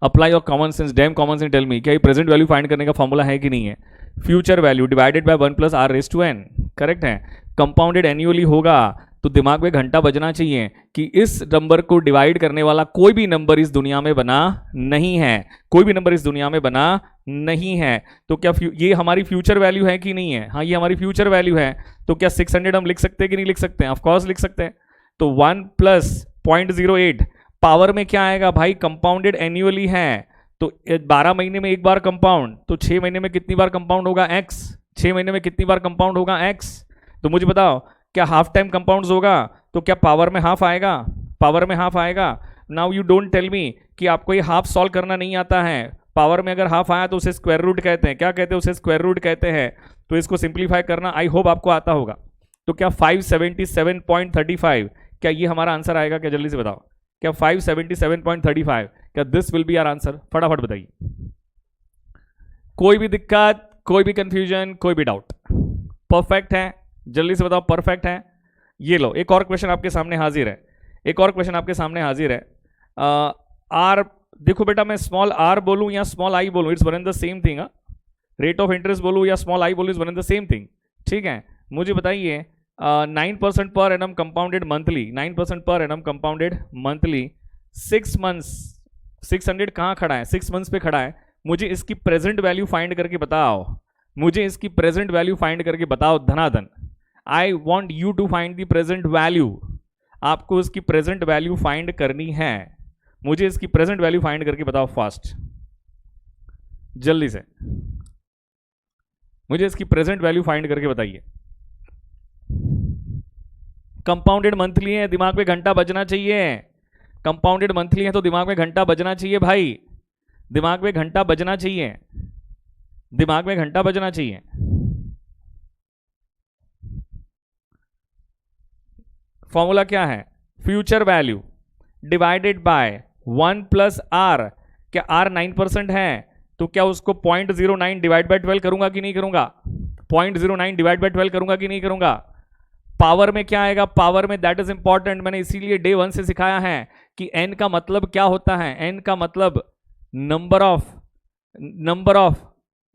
Apply your common sense, damn common sense, tell me क्या ये प्रेजेंट वैल्यू फाइंड करने का फॉर्मूला है कि नहीं है। Future value divided by 1 + r⁻n, correct है। कंपाउंडेड एन्युअली होगा तो दिमाग में घंटा बजना चाहिए कि इस नंबर को डिवाइड करने वाला कोई भी नंबर इस दुनिया में बना नहीं है, कोई भी नंबर इस दुनिया में बना नहीं है। तो क्या ये हमारी फ्यूचर वैल्यू है कि नहीं है, हाँ ये हमारी फ्यूचर वैल्यू है। तो क्या 600 हम लिख सकते हैं कि नहीं लिख सकते हैं, ऑफकोर्स लिख सकते हैं। तो 1 + 0.08 पावर में क्या आएगा भाई, कंपाउंडेड एन्युअली है तो 12 महीने में एक बार कंपाउंड, तो 6 महीने में कितनी बार कंपाउंड होगा x, 6 महीने में कितनी बार कंपाउंड होगा x। तो मुझे बताओ क्या हाफ टाइम कंपाउंड्स होगा तो क्या पावर में हाफ आएगा, पावर में हाफ आएगा। Now you don't tell me कि आपको ये हाफ सॉल्व करना नहीं आता है। पावर में अगर हाफ आया तो उसे स्क्वायर रूट कहते हैं, क्या कहते हैं उसे, स्क्वायर रूट कहते हैं। तो इसको सिंप्लीफाई करना आई होप आपको आता होगा। तो क्या 577.35 क्या ये हमारा आंसर आएगा क्या, जल्दी से बताओ। क्या 577.35 क्या this will be our answer, फटाफट बताइए। कोई भी दिक्कत, कोई भी कंफ्यूजन, कोई भी डाउट, परफेक्ट है, जल्दी से बताओ परफेक्ट है। ये लो एक और क्वेश्चन आपके सामने हाजिर है, एक और क्वेश्चन आपके सामने हाजिर है। आर देखो बेटा, मैं स्मॉल आर बोलूं या स्मॉल आई बोलूं, it's one and the same thing. Rate of interest बोलूं या स्मॉल आई बोलूं, it's one and the same thing, ठीक है। मुझे बताइए 9% per annum compounded monthly, 9% per annum compounded monthly, 6 months, 600 कहाँ खड़ा है, 6 मंथ्स पे खड़ा है। मुझे इसकी प्रेजेंट वैल्यू फाइंड करके बताओ, मुझे इसकी प्रेजेंट वैल्यू फाइंड करके बताओ धनाधन। I want you to find the present value, आपको इसकी प्रेजेंट वैल्यू फाइंड करनी है। मुझे इसकी प्रेजेंट वैल्यू फाइंड करके बताओ फास्ट, जल्दी से मुझे इसकी प्रेजेंट वैल्यू फाइंड करके बताइए। कंपाउंडेड मंथली है, दिमाग में घंटा बजना चाहिए। कंपाउंडेड मंथली है तो दिमाग में घंटा बजना चाहिए भाई, दिमाग में घंटा बजना चाहिए, दिमाग में घंटा बजना चाहिए। फॉर्मूला क्या है, future value divided by 1 + r। क्या r 9% है तो क्या उसको 0.09 डिवाइड बाय 12 करूंगा कि नहीं करूंगा, 0.09 डिवाइड बाय 12 करूंगा कि नहीं करूंगा। पावर में क्या आएगा, पावर में, दैट इज इंपॉर्टेंट, मैंने इसीलिए डे 1 से सिखाया है कि n का मतलब क्या होता है। n का मतलब नंबर ऑफ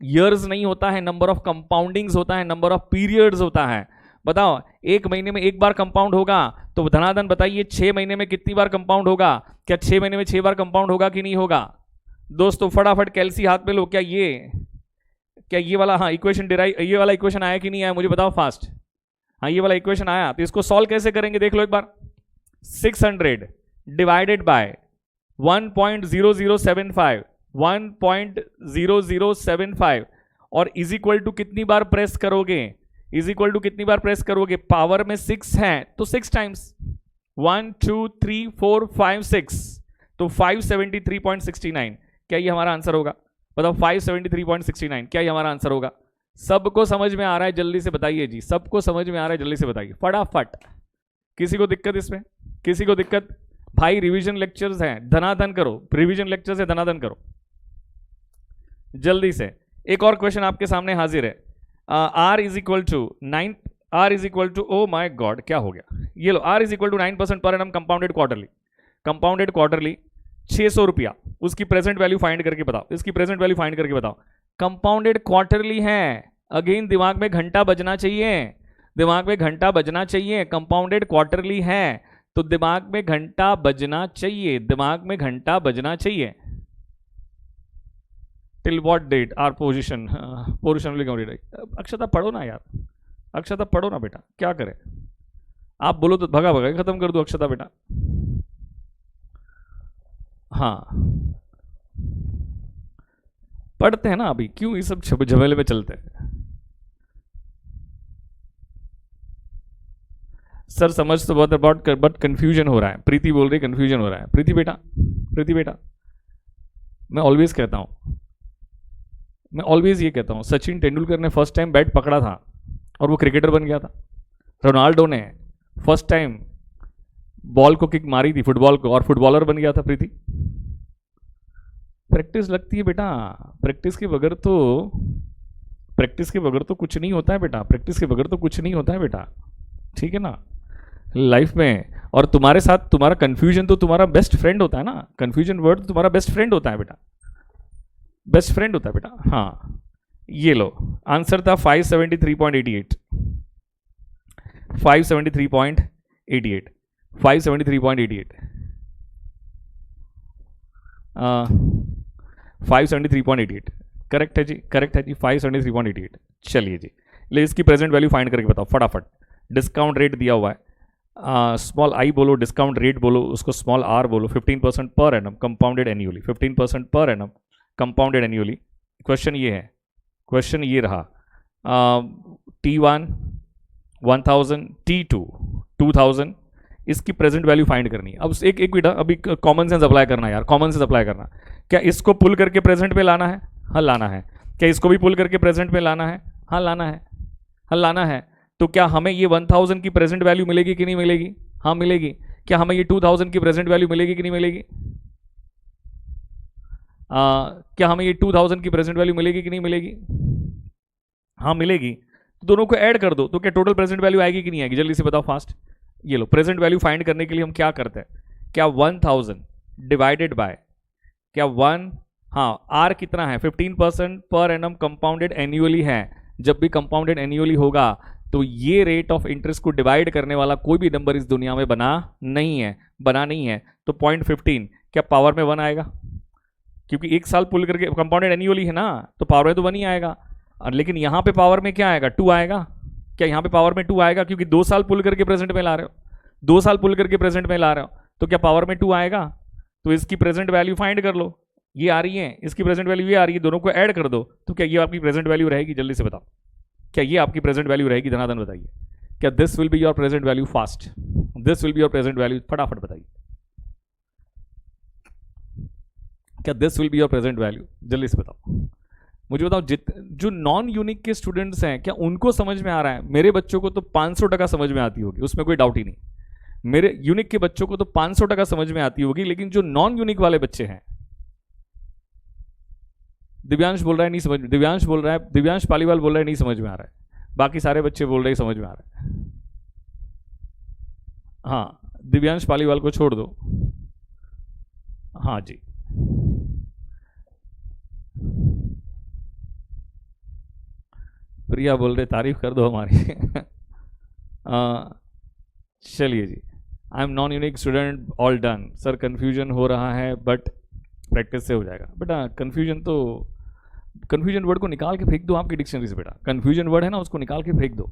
ईयर्स नहीं होता है, नंबर ऑफ कंपाउंडिंग्स होता है, नंबर ऑफ पीरियड्स होता है। बताओ 1 महीने में एक बार कंपाउंड होगा तो धनाधन बताइए 6 महीने में कितनी बार कंपाउंड होगा। क्या 6 महीने में 6 बार कंपाउंड होगा कि नहीं होगा। दोस्तों फटाफट कैलसी हाथ में लो। क्या ये वाला, हाँ इक्वेशन डिराइव, ये वाला इक्वेशन आया कि नहीं आया मुझे बताओ फास्ट। हाँ ये वाला इक्वेशन आया तो इसको सॉल्व कैसे करेंगे देख लो एक बार। 600 डिवाइडेड बाय 1.0075, 1.0075 और इज इक्वल टू कितनी बार प्रेस करोगे, इज इक्वल टू कितनी बार प्रेस करोगे। पावर में 6 है तो 6 टाइम्स, 1 2 3 4 5 6 तो 573.69। क्या ये हमारा आंसर होगा, बताओ 573.69, क्या ये हमारा आंसर होगा? सबको समझ में आ रहा है? जल्दी से बताइए जी, सबको समझ में आ रहा है? जल्दी से बताइए फटाफट। किसी को दिक्कत इसमें? किसी को दिक्कत? भाई रिवीजन लेक्चर्स हैं, धनाधन करो, रिवीजन लेक्चर से धनाधन करो जल्दी से। एक और क्वेश्चन आपके सामने हाजिर है। R is equal to 9, R is equal to, oh my God क्या हो गया, ये लो, R is equal to 9% per annum compounded quarterly, compounded quarterly 600 रुपया, उसकी प्रेजेंट वैल्यू फाइंड करके बताओ, इसकी प्रेजेंट वैल्यू फाइंड करके बताओ। कंपाउंडेड क्वार्टरली है, अगेन दिमाग में घंटा बजना चाहिए, दिमाग में घंटा बजना चाहिए। कंपाउंडेड क्वार्टरली है तो दिमाग में घंटा बजना चाहिए, दिमाग में घंटा बजना चाहिए। Till what date our position, position Akshata पढ़ो ना यार, अक्षता पढ़ो ना बेटा, क्या करें आप बोलो तो भगा भगा खत्म कर दो अक्षता बेटा। हाँ पढ़ते हैं ना अभी, क्यों ये सब झमेले में चलते हैं? सर समझ तो बहुत अबाउट बट कंफ्यूजन हो रहा है, प्रीति बोल रही कंफ्यूजन हो रहा है। प्रीति बेटा, प्रीति बेटा, मैं ऑलवेज कहता हूं, मैं ऑलवेज ये कहता हूं, सचिन तेंदुलकर ने फर्स्ट टाइम बैट पकड़ा था और वो क्रिकेटर बन गया था। रोनाल्डो ने फर्स्ट टाइम बॉल को किक मारी थी, फुटबॉल को, और फुटबॉलर बन गया था। प्रीति प्रैक्टिस लगती है बेटा, प्रैक्टिस के बगैर तो, प्रैक्टिस के बगैर तो कुछ नहीं होता है बेटा, प्रैक्टिस के बगैर तो कुछ नहीं होता है बेटा, ठीक है ना लाइफ में। और तुम्हारे साथ तुम्हारा कंफ्यूजन तो तुम्हारा बेस्ट फ्रेंड होता है ना, कंफ्यूजन वर्ड तो तुम्हारा बेस्ट फ्रेंड होता है बेटा, बेस्ट फ्रेंड होता है बेटा। हाँ ये लो आंसर था 573.88, 573.88, 573.88, 573.88 करेक्ट है जी, करेक्ट है जी, 573.88। चलिए जी, ले इसकी प्रेजेंट वैल्यू फाइंड करके बताओ फटाफट। डिस्काउंट रेट दिया हुआ है, स्मॉल आई बोलो, डिस्काउंट रेट बोलो, उसको स्मॉल आर बोलो। 15% पर एनम कंपाउंडेड एन्युअली, 15% पर एनम कंपाउंडेड एन्युअली। क्वेश्चन ये है, क्वेश्चन ये रहा, T1 1000, T2 2000, इसकी प्रेजेंट वैल्यू फाइंड करनी है। अब एक बेटा अभी कॉमन सेंस अप्लाई करना है यार, कॉमन सेंस अप्लाई करना। क्या इसको पुल करके प्रेजेंट पे लाना है? हाँ लाना है। क्या इसको भी पुल करके प्रेजेंट पे लाना है? हाँ लाना है, हाँ लाना है। तो क्या हमें ये 1000 की प्रेजेंट वैल्यू मिलेगी कि नहीं मिलेगी? हाँ मिलेगी। क्या हमें ये 2000 की प्रेजेंट वैल्यू मिलेगी कि नहीं मिलेगी? क्या हमें ये 2000 की प्रेजेंट वैल्यू मिलेगी कि नहीं मिलेगी? हाँ मिलेगी। तो दोनों को ऐड कर दो तो क्या टोटल प्रेजेंट वैल्यू आएगी कि नहीं आएगी? जल्दी से बताओ फास्ट। ये लो प्रेजेंट वैल्यू फाइंड करने के लिए हम क्या करते हैं, क्या 1000 डिवाइडेड बाय क्या 1, हाँ आर कितना है 15% पर एनम कंपाउंडेड एन्युअली है। जब भी कंपाउंडेड एन्युअली होगा तो ये रेट ऑफ इंटरेस्ट को डिवाइड करने वाला कोई भी नंबर इस दुनिया में बना नहीं है, बना नहीं है। तो 0.15 क्या पावर में 1 आएगा? क्योंकि एक साल पुल करके कंपाउंडेड एन्युअली है ना, तो पावर में तो 1 ही आएगा। लेकिन यहाँ पे पावर में क्या आएगा? 2 आएगा। क्या यहाँ पे पावर में 2 आएगा? क्योंकि 2 साल पुल करके प्रेजेंट में ला रहे हो, 2 साल पुल करके प्रेजेंट में ला रहे हो, तो क्या पावर में 2 आएगा? तो इसकी प्रेजेंट वैल्यू फाइंड कर लो, ये आ रही है, इसकी प्रेजेंट वैल्यू ये आ रही है, दोनों को ऐड कर दो तो क्या ये आपकी प्रेजेंट वैल्यू रहेगी? जल्दी से बताओ, क्या ये आपकी प्रेजेंट वैल्यू रहेगी? धनाधन बताइए। क्या this will be your present value? Fast, this will be your present value, फटाफट बताइए। क्या this will be your present value? जल्दी से बताओ, मुझे बताओ। जो नॉन यूनिक के स्टूडेंट्स हैं क्या उनको समझ में आ रहा है? मेरे बच्चों को तो 500% समझ में आती होगी, उसमें कोई डाउट ही नहीं। मेरे यूनिक के बच्चों को तो 500% समझ में आती होगी, लेकिन जो नॉन यूनिक वाले बच्चे हैं, दिव्यांश बोल रहा है नहीं समझ में, दिव्यांश बोल रहा है, दिव्यांश पालीवाल बोल रहा है नहीं समझ में आ रहा है, बाकी सारे बच्चे बोल रहे हैं समझ में आ रहा है। हाँ दिव्यांश पालीवाल को छोड़ दो। हाँ जी, प्रिया बोल रहे तारीफ कर दो हमारी। चलिए जी, I am non unique student, all done. Sir confusion हो रहा है बट प्रैक्टिस से हो जाएगा। बेटा कंफ्यूजन तो, कंफ्यूजन वर्ड को निकाल के फेंक दो आपकी डिक्शनरी से। बेटा कंफ्यूजन वर्ड है ना, उसको निकाल के फेंक दो,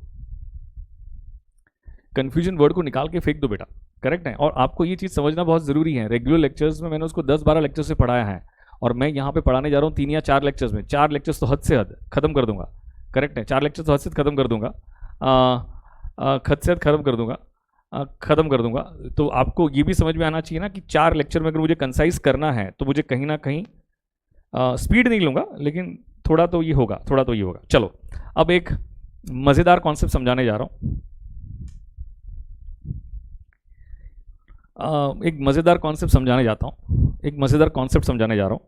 कंफ्यूजन वर्ड को निकाल के फेंक दो बेटा, करेक्ट है। और आपको ये चीज़ समझना बहुत ज़रूरी है, रेगुलर लेक्चर्स में मैंने उसको 10-12 लेक्चर से पढ़ाया है, और मैं यहाँ पे पढ़ाने जा रहा हूँ 3 या 4 लेक्चर्स में। 4 लेक्चर्स तो हद से हद खत्म कर दूंगा, करेक्ट है, 4 लेक्चर्स तो हद से खत्म कर दूंगा, हद से हद खत्म कर दूंगा, ख़त्म कर दूंगा। तो आपको ये भी समझ में आना चाहिए ना कि 4 लेक्चर में अगर मुझे कंसाइज करना है तो मुझे कहीं ना कहीं स्पीड नहीं लूँगा लेकिन थोड़ा तो ये होगा, थोड़ा तो ये होगा। चलो अब एक मज़ेदार कॉन्सेप्ट समझाने जा रहा हूँ। एक मज़ेदार कॉन्सेप्ट समझाने जाता हूँ, एक मज़ेदार कॉन्सेप्ट समझाने जा रहा हूँ।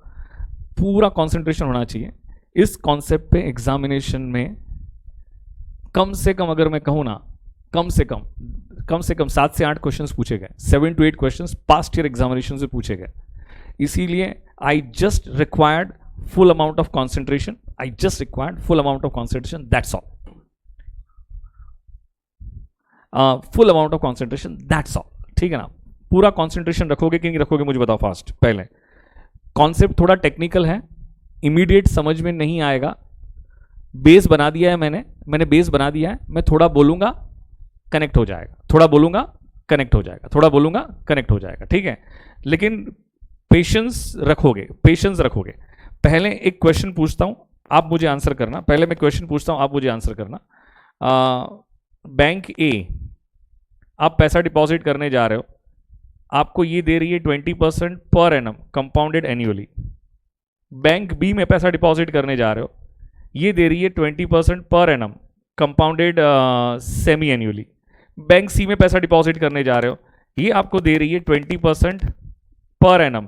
पूरा कंसंट्रेशन होना चाहिए इस कॉन्सेप्ट पे। एग्जामिनेशन में कम से कम, अगर मैं कहूँ ना, कम से कम 7 से 8 क्वेश्चंस पूछे गए, 7 to 8 questions past year examination से पूछे गए। इसीलिए I just required full amount of concentration, I just required full amount of concentration, that's all. Full amount of concentration, that's all, ठीक है ना। पूरा कॉन्सेंट्रेशन रखोगे कि नहीं रखोगे मुझे बताओ फास्ट। पहले कॉन्सेप्ट थोड़ा टेक्निकल है, इमीडिएट समझ में नहीं आएगा। बेस बना दिया है मैंने बेस बना दिया है। मैं थोड़ा बोलूंगा कनेक्ट हो जाएगा, थोड़ा बोलूंगा कनेक्ट हो जाएगा, थोड़ा बोलूंगा कनेक्ट हो जाएगा, ठीक है। लेकिन पेशेंस रखोगे, पेशेंस रखोगे। पहले एक क्वेश्चन पूछता हूं, आप मुझे आंसर करना। पहले मैं क्वेश्चन पूछता हूं, आप मुझे आंसर करना। बैंक ए, आप पैसा डिपॉजिट करने जा रहे हो, आपको ये दे रही है 20% पर annum compounded annually. Bank B में पैसा डिपॉजिट करने जा रहे हो, ये दे रही है 20% पर annum compounded semi annually. Bank C में पैसा डिपॉजिट करने जा रहे हो, ये आपको दे रही है 20% पर annum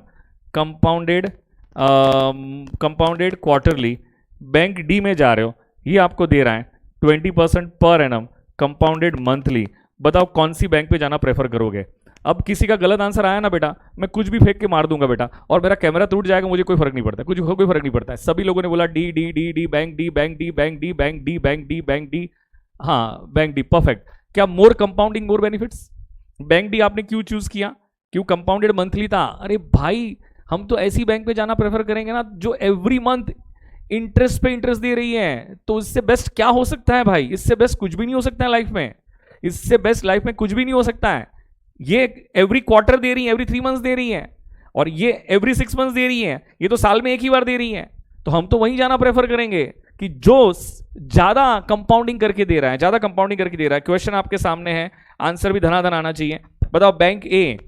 compounded quarterly. Bank D में जा रहे हो, ये आपको दे रहा है 20% पर एनम कंपाउंडेड मंथली। बताओ कौन सी बैंक पे जाना प्रेफर करोगे। अब किसी का गलत आंसर आया ना बेटा, मैं कुछ भी फेंक के मार दूंगा बेटा, और मेरा कैमरा टूट जाएगा, मुझे कोई फर्क नहीं पड़ता, कुछ कोई फर्क नहीं पड़ता है। सभी लोगों ने बोला D D D D, bank D bank D bank D bank D bank D bank D, हाँ बैंक डी, परफेक्ट। क्या more compounding more benefits? Bank D आपने क्यों चूज किया? क्यों? कंपाउंडेड मंथली था। अरे भाई हम तो ऐसी बैंक पे जाना प्रेफर करेंगे ना जो एवरी मंथ इंटरेस्ट पे इंटरेस्ट दे रही है। तो इससे बेस्ट क्या हो सकता है भाई? इससे बेस्ट कुछ भी नहीं हो सकता है लाइफ में, इससे बेस्ट लाइफ में कुछ भी नहीं हो सकता है। ये एवरी क्वार्टर दे रही है, एवरी 3 मंथ्स दे रही है, और ये एवरी 6 मंथ्स दे रही है, ये तो साल में एक ही बार दे रही है। तो हम तो वहीं जाना प्रेफर करेंगे कि जो ज्यादा कंपाउंडिंग करके दे रहा है, ज्यादा कंपाउंडिंग करके दे रहा है। क्वेश्चन आपके सामने है, आंसर भी धनाधन आना चाहिए। बताओ bank A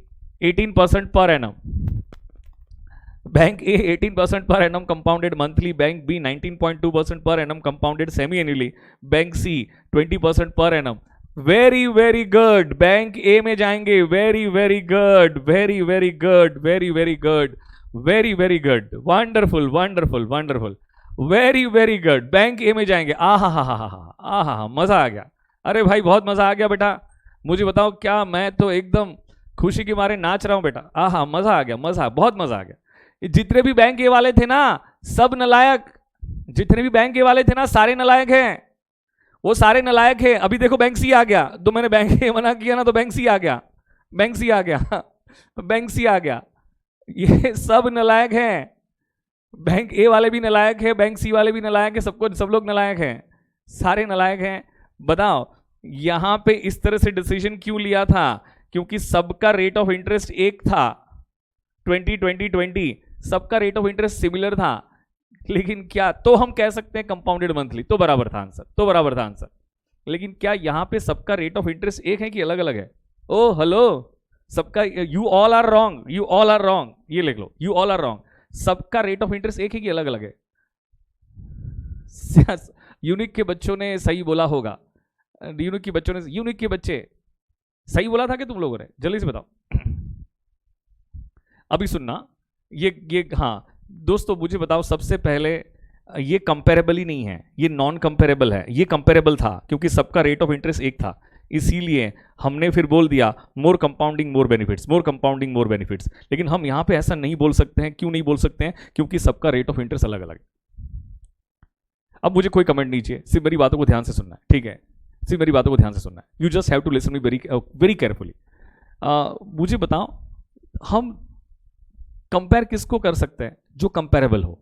18% per annum, bank A 18% per annum compounded monthly, bank B 19.2% per annum compounded semi annually, bank C 20% पर annum. Very very good, bank A में जाएंगे। Very very good, very very good, very very good, very very good, wonderful wonderful wonderful, very very good, bank A में जाएंगे। आ हा हा हा हा हा, मजा आ गया। अरे भाई बहुत मजा आ गया बेटा, मुझे बताओ क्या, मैं तो एकदम खुशी के मारे नाच रहा हूं बेटा। आ हा, मजा आ गया, मजा, बहुत मजा आ गया। जितने भी बैंक ए वाले थे ना सब नलायक, जितने भी बैंक ए वाले थे ना सारे नलायक हैं, वो सारे नलायक हैं। अभी देखो बैंक सी आ गया, तो मैंने बैंक ए मना किया ना, तो बैंक सी आ गया, बैंक सी आ गया, बैंक सी आ गया। ये सब नलायक हैं, बैंक ए वाले भी नलायक है, बैंक सी वाले भी नलायक है, सबको, सब लोग नलायक हैं, सारे नलायक हैं। बताओ यहां पे इस तरह से डिसीजन क्यों लिया था? क्योंकि सबका रेट ऑफ इंटरेस्ट एक था, 20 सबका रेट ऑफ इंटरेस्ट सिमिलर था। लेकिन क्या, तो हम कह सकते हैं कंपाउंडेड मंथली, तो बराबर था आंसर, तो बराबर था आंसर। लेकिन क्या यहां पे सबका रेट ऑफ इंटरेस्ट एक है कि अलग अलग है? ओ हेलो, सबका, you all are wrong, you all are wrong, ये लिख लो, यू ऑल आर रॉन्ग। सबका रेट ऑफ इंटरेस्ट एक है कि अलग अलग है? यूनिक के बच्चों ने सही बोला होगा, यूनिक के बच्चों ने, यूनिक के बच्चे सही बोला था कि तुम लोगों ने? जल्दी से बताओ। अभी सुनना, ये हाँ दोस्तों मुझे बताओ, सबसे पहले ये कंपेरेबल ही नहीं है, ये नॉन कंपेरेबल है। ये कंपेरेबल था क्योंकि सबका रेट ऑफ इंटरेस्ट एक था, इसीलिए हमने फिर बोल दिया मोर कंपाउंडिंग मोर बेनिफिट्स, मोर कंपाउंडिंग मोर बेनिफिट्स। लेकिन हम यहां पे ऐसा नहीं बोल सकते हैं। क्यों नहीं बोल सकते हैं? क्योंकि सबका रेट ऑफ इंटरेस्ट अलग अलग है। अब मुझे कोई कमेंट नहीं चाहिए, सिर्फ मेरी बातों को ध्यान से सुनना है, ठीक है? सिर्फ मेरी बातों को ध्यान से सुनना है। You just have to listen me very very carefully. मुझे बताओ हम कंपेयर किसको कर सकते हैं? जो कंपेरेबल हो।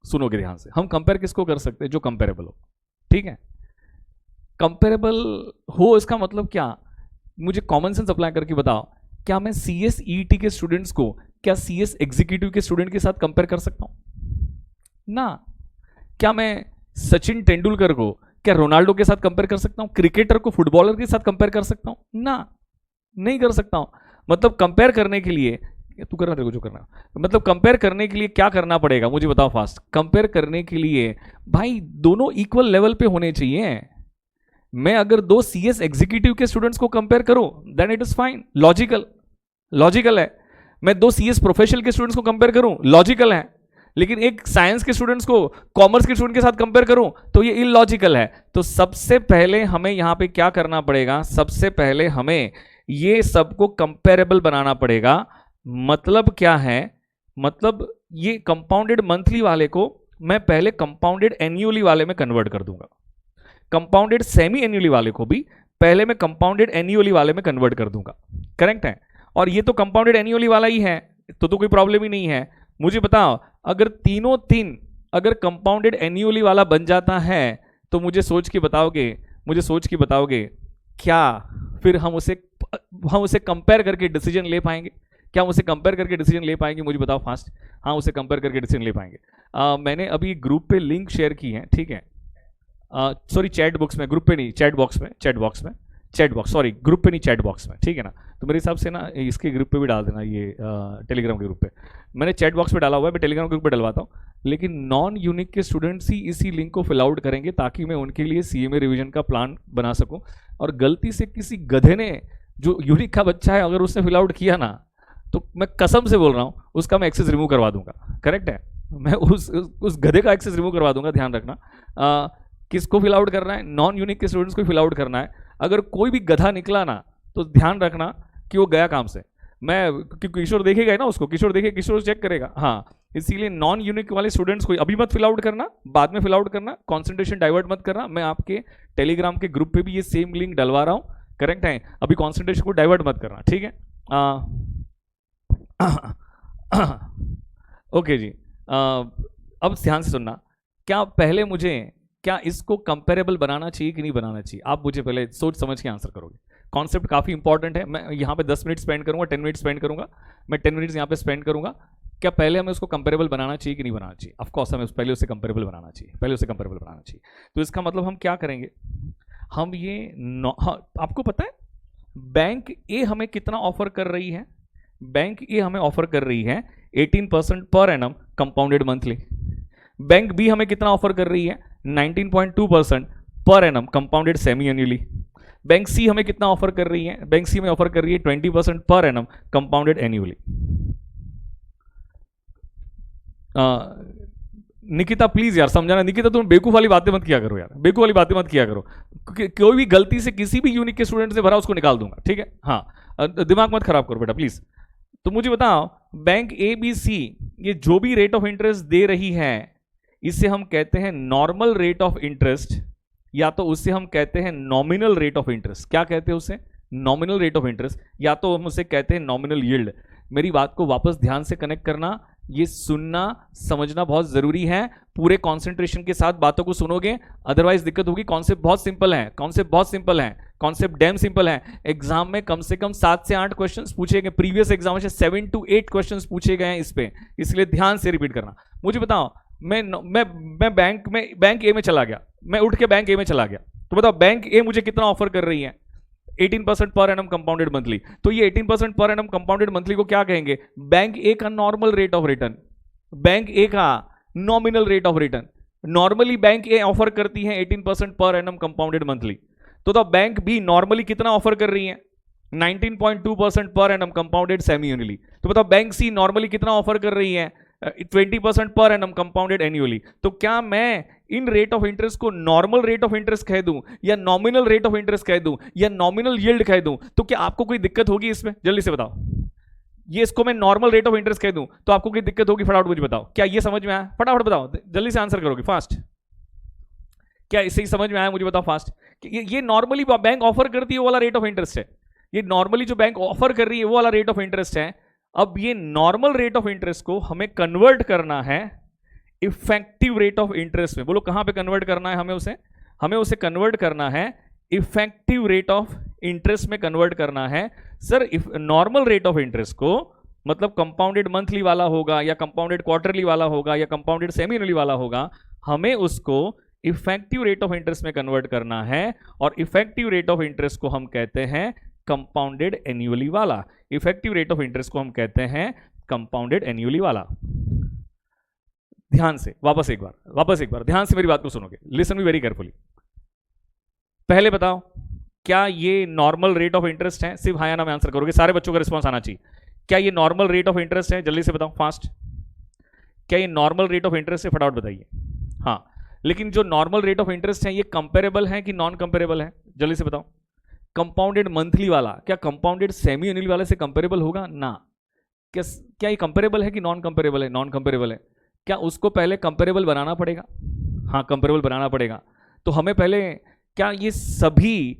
सुनोगे ध्यान से, हम कंपेयर किसको कर सकते हैं? जो कंपेरेबल हो, ठीक है? कंपेरेबल हो इसका मतलब क्या? मुझे कॉमन सेंस अप्लाई करके बताओ, क्या मैं CS ET के स्टूडेंट्स को क्या CS एग्जीक्यूटिव के स्टूडेंट के साथ कंपेयर कर सकता हूं? ना। क्या मैं सचिन तेंदुलकर को क्या रोनाल्डो के साथ कंपेयर कर सकता हूं? क्रिकेटर को फुटबॉलर के साथ कंपेयर कर सकता हूं? ना, नहीं कर सकता हूं। मतलब कंपेयर करने के लिए तू करना, तेरे को जो करना। मतलब कंपेयर करने के लिए क्या करना पड़ेगा मुझे बताओ फास्ट। कंपेयर करने के लिए भाई दोनों इक्वल लेवल पे होने चाहिए। मैं अगर दो सीएस एग्जीक्यूटिव के स्टूडेंट्स को कंपेयर करूं then it is fine, logical है। मैं दो सीएस प्रोफेशनल के स्टूडेंट्स को कंपेयर करूं, लॉजिकल है। लेकिन एक साइंस के स्टूडेंट्स को कॉमर्स के स्टूडेंट के साथ कंपेयर करूं तो ये इलॉजिकल है। तो सबसे पहले हमें यहां पे क्या करना पड़ेगा, सबसे पहले हमें ये सबको कंपेरेबल बनाना पड़ेगा। मतलब क्या है, मतलब ये कंपाउंडेड मंथली वाले को मैं पहले कंपाउंडेड एन्युअली वाले में कन्वर्ट कर दूंगा, कंपाउंडेड सेमी एन्युअली वाले को भी पहले मैं कंपाउंडेड एन्युअली वाले में कन्वर्ट कर दूंगा। करेक्ट है। और ये तो कंपाउंडेड एन्युअली वाला ही है तो कोई प्रॉब्लम ही नहीं है। मुझे बताओ अगर तीनों तीन अगर कंपाउंडेड एन्युअली वाला बन जाता है तो मुझे सोच के बताओगे क्या फिर हम उसे कंपेयर करके डिसीजन ले पाएंगे? क्या हम उसे कंपेयर करके डिसीजन ले पाएंगे? मुझे बताओ फास्ट। हाँ, उसे कंपेयर करके डिसीजन ले पाएंगे। मैंने अभी ग्रुप पे लिंक शेयर की है, ठीक है, सॉरी चैट बॉक्स में, ग्रुप पे नहीं, चैट बॉक्स सॉरी ग्रुप पे नहीं, चैट बॉक्स में, ठीक है ना। तो मेरे हिसाब से ना इसके ग्रुप पे भी डाल देना, ये टेलीग्राम के ग्रुप पे। मैंने चैट बॉक्स पे डाला हुआ है, मैं टेलीग्राम के ग्रुप पे डलवाता हूँ। लेकिन नॉन यूनिक के स्टूडेंट्स ही इसी लिंक को फिल आउट करेंगे ताकि मैं उनके लिए सीएमए रिवीजन का प्लान बना सकूँ। और गलती से किसी गधे ने, जो यूनिक का बच्चा है, अगर उसने फिल आउट किया ना तो मैं कसम से बोल रहा हूँ उसका मैं एक्सेस रिमूव करवा दूंगा। करेक्ट है, मैं उस गधे का एक्सेस रिमूव करवा दूंगा। ध्यान रखना, किसको फिल आउट करना है, नॉन यूनिक के स्टूडेंट्स को फिल आउट करना है। अगर कोई भी गधा निकला ना तो ध्यान रखना कि वो गया काम से। मैं किशोर देखेगा ना उसको, किशोर चेक करेगा। हाँ, इसीलिए नॉन यूनिक वाले स्टूडेंट्स को अभी मत फिल आउट करना, बाद में फिल आउट करना, कॉन्सेंट्रेशन डाइवर्ट मत करना। मैं आपके टेलीग्राम के ग्रुप पे भी ये सेम लिंक डलवा रहा हूँ। करेक्ट है, अभी कॉन्सेंट्रेशन को डाइवर्ट मत करना, ठीक है। ओके जी, अब ध्यान से सुनना। क्या इसको कंपेरेबल बनाना चाहिए कि नहीं बनाना चाहिए, आप मुझे पहले सोच समझ के आंसर करोगे। कॉन्सेप्ट काफ़ी इंपॉर्टेंट है। मैं यहाँ पे 10 मिनट स्पेंड करूँगा, 10 मिनट स्पेंड करूँगा, मैं 10 मिनट्स यहाँ पे स्पेंड करूँगा। क्या पहले हमें उसको कंपेरेबल बनाना चाहिए कि नहीं बनाना चाहिए? ऑफकोर्स हमें पहले उसे कंपेरेबल बनाना चाहिए, तो इसका मतलब हम क्या करेंगे, हम ये हाँ, आपको पता है बैंक ए हमें कितना ऑफर कर रही है? बैंक ए हमें ऑफर कर रही है 18% per annum compounded monthly. Bank B हमें कितना ऑफर कर रही है? 19.2% per annum compounded semi annually. Bank C हमें कितना ऑफर कर रही है? बैंक सी हमें ऑफर कर रही है 20% पर annum compounded annually. Nikita please यार समझाना, निकिता तुम बेवकूफ वाली बातें मत किया करो यार, बेवकूफ वाली बातें मत किया करो। कोई भी गलती से किसी भी यूनिक के स्टूडेंट से भरा उसको निकाल दूंगा, ठीक है। हाँ, दिमाग मत खराब करो बेटा प्लीज। तो मुझे बताओ बैंक ए बी सी ये जो भी रेट ऑफ इंटरेस्ट दे रही है इसे हम कहते हैं नॉर्मल रेट ऑफ इंटरेस्ट, या तो उसे हम कहते हैं नॉमिनल रेट ऑफ इंटरेस्ट। क्या कहते हैं उसे? नॉमिनल रेट ऑफ इंटरेस्ट, या तो हम उसे कहते हैं नॉमिनल यील्ड। मेरी बात को वापस ध्यान से कनेक्ट करना, ये सुनना समझना बहुत जरूरी है। पूरे कंसंट्रेशन के साथ बातों को सुनोगे अदरवाइज दिक्कत होगी। कॉन्सेप्ट बहुत सिंपल है, कॉन्सेप्ट डैम सिंपल है। एग्जाम में कम से कम 7 से 8 क्वेश्चंस पूछे गए, प्रीवियस एग्जाम से 7 to 8 क्वेश्चंस पूछे गए हैं इस पे, इसलिए ध्यान से रिपीट करना। मुझे बताओ मैं बैंक ए में चला गया, मैं उठ के बैंक ए में चला गया, तो बताओ बैंक ए मुझे कितना ऑफर कर रही है? 18% पर एनम कंपाउंडेड मंथली। तो ये 18% पर एनम कंपाउंडेड मंथली को क्या कहेंगे? बैंक ए का normal rate of return, bank A का nominal rate of return. Normally bank A offer करती है 18% पर एनम कंपाउंडेड मंथली, तो बैंक बी नॉर्मली कितना ऑफर कर रही है? 19.2% per annum compounded semi annually. तो बताओ बैंक सी नॉर्मली कितना ऑफर कर रही है? 20% पर एनम कंपाउंडेड एन्युअली। तो क्या मैं इन रेट ऑफ इंटरेस्ट को नॉर्मल रेट ऑफ इंटरेस्ट कह दूं, या नॉमिनल रेट ऑफ इंटरेस्ट कह दूं, या नॉमिनल यील्ड कह दूं? तो क्या आपको कोई दिक्कत होगी इसमें? जल्दी से बताओ। ये इसको मैं नॉर्मल रेट ऑफ इंटरेस्ट कह दूं तो आपको कोई दिक्कत होगी? फटाफट मुझे बताओ, क्या ये समझ में आया? फटाफट बताओ, जल्दी से आंसर करोगे फास्ट। क्या इसे ही समझ में आया? मुझे बताओ फास्ट। ये नॉर्मली बैंक ऑफर करती है वो वाला रेट ऑफ इंटरेस्ट है, ये नॉर्मली जो बैंक ऑफर कर रही है वो वाला रेट ऑफ इंटरेस्ट है। अब ये नॉर्मल रेट ऑफ इंटरेस्ट को हमें कन्वर्ट करना है इफेक्टिव रेट ऑफ इंटरेस्ट में। बोलो कहां पे कन्वर्ट करना है हमें उसे कन्वर्ट करना है इफेक्टिव रेट ऑफ इंटरेस्ट में कन्वर्ट करना है। Sir normal rate of interest को मतलब कंपाउंडेड मंथली वाला होगा, या कंपाउंडेड क्वार्टरली वाला होगा, या कंपाउंडेड सेमी एनुअली वाला होगा, हमें उसको इफेक्टिव रेट ऑफ इंटरेस्ट में कन्वर्ट करना है। और इफेक्टिव रेट ऑफ इंटरेस्ट को हम कहते हैं कंपाउंडेड एन्युअली वाला। इफेक्टिव रेट ऑफ इंटरेस्ट को हम कहते हैं कंपाउंडेड एन्युअली वाला। ध्यान से वापस एक बार ध्यान से मेरी बात को सुनोगे, लिसन मी वेरी केयरफुली। पहले बताओ, क्या ये नॉर्मल रेट ऑफ इंटरेस्ट है? सिर्फ हाँ या ना में आंसर करोगे, सारे बच्चों का रिस्पॉन्स आना चाहिए। क्या ये नॉर्मल रेट ऑफ इंटरेस्ट है? जल्दी से बताओ, फास्ट। क्या ये नॉर्मल रेट ऑफ इंटरेस्ट है? फटाफट बताइए। हाँ, लेकिन जो नॉर्मल रेट ऑफ इंटरेस्ट है ये कंपेरेबल है कि नॉन कंपेरेबल है? जल्दी से बताओ। कंपाउंडेड मंथली वाला क्या कंपाउंडेड सेमी एनुअल वाले से कंपेरेबल होगा? ना। क्या ये कंपेरेबल है कि नॉन कंपेरेबल है? नॉन कंपेरेबल है। क्या उसको पहले कंपेरेबल बनाना पड़ेगा? हाँ, कंपेरेबल बनाना पड़ेगा। तो हमें पहले, क्या ये सभी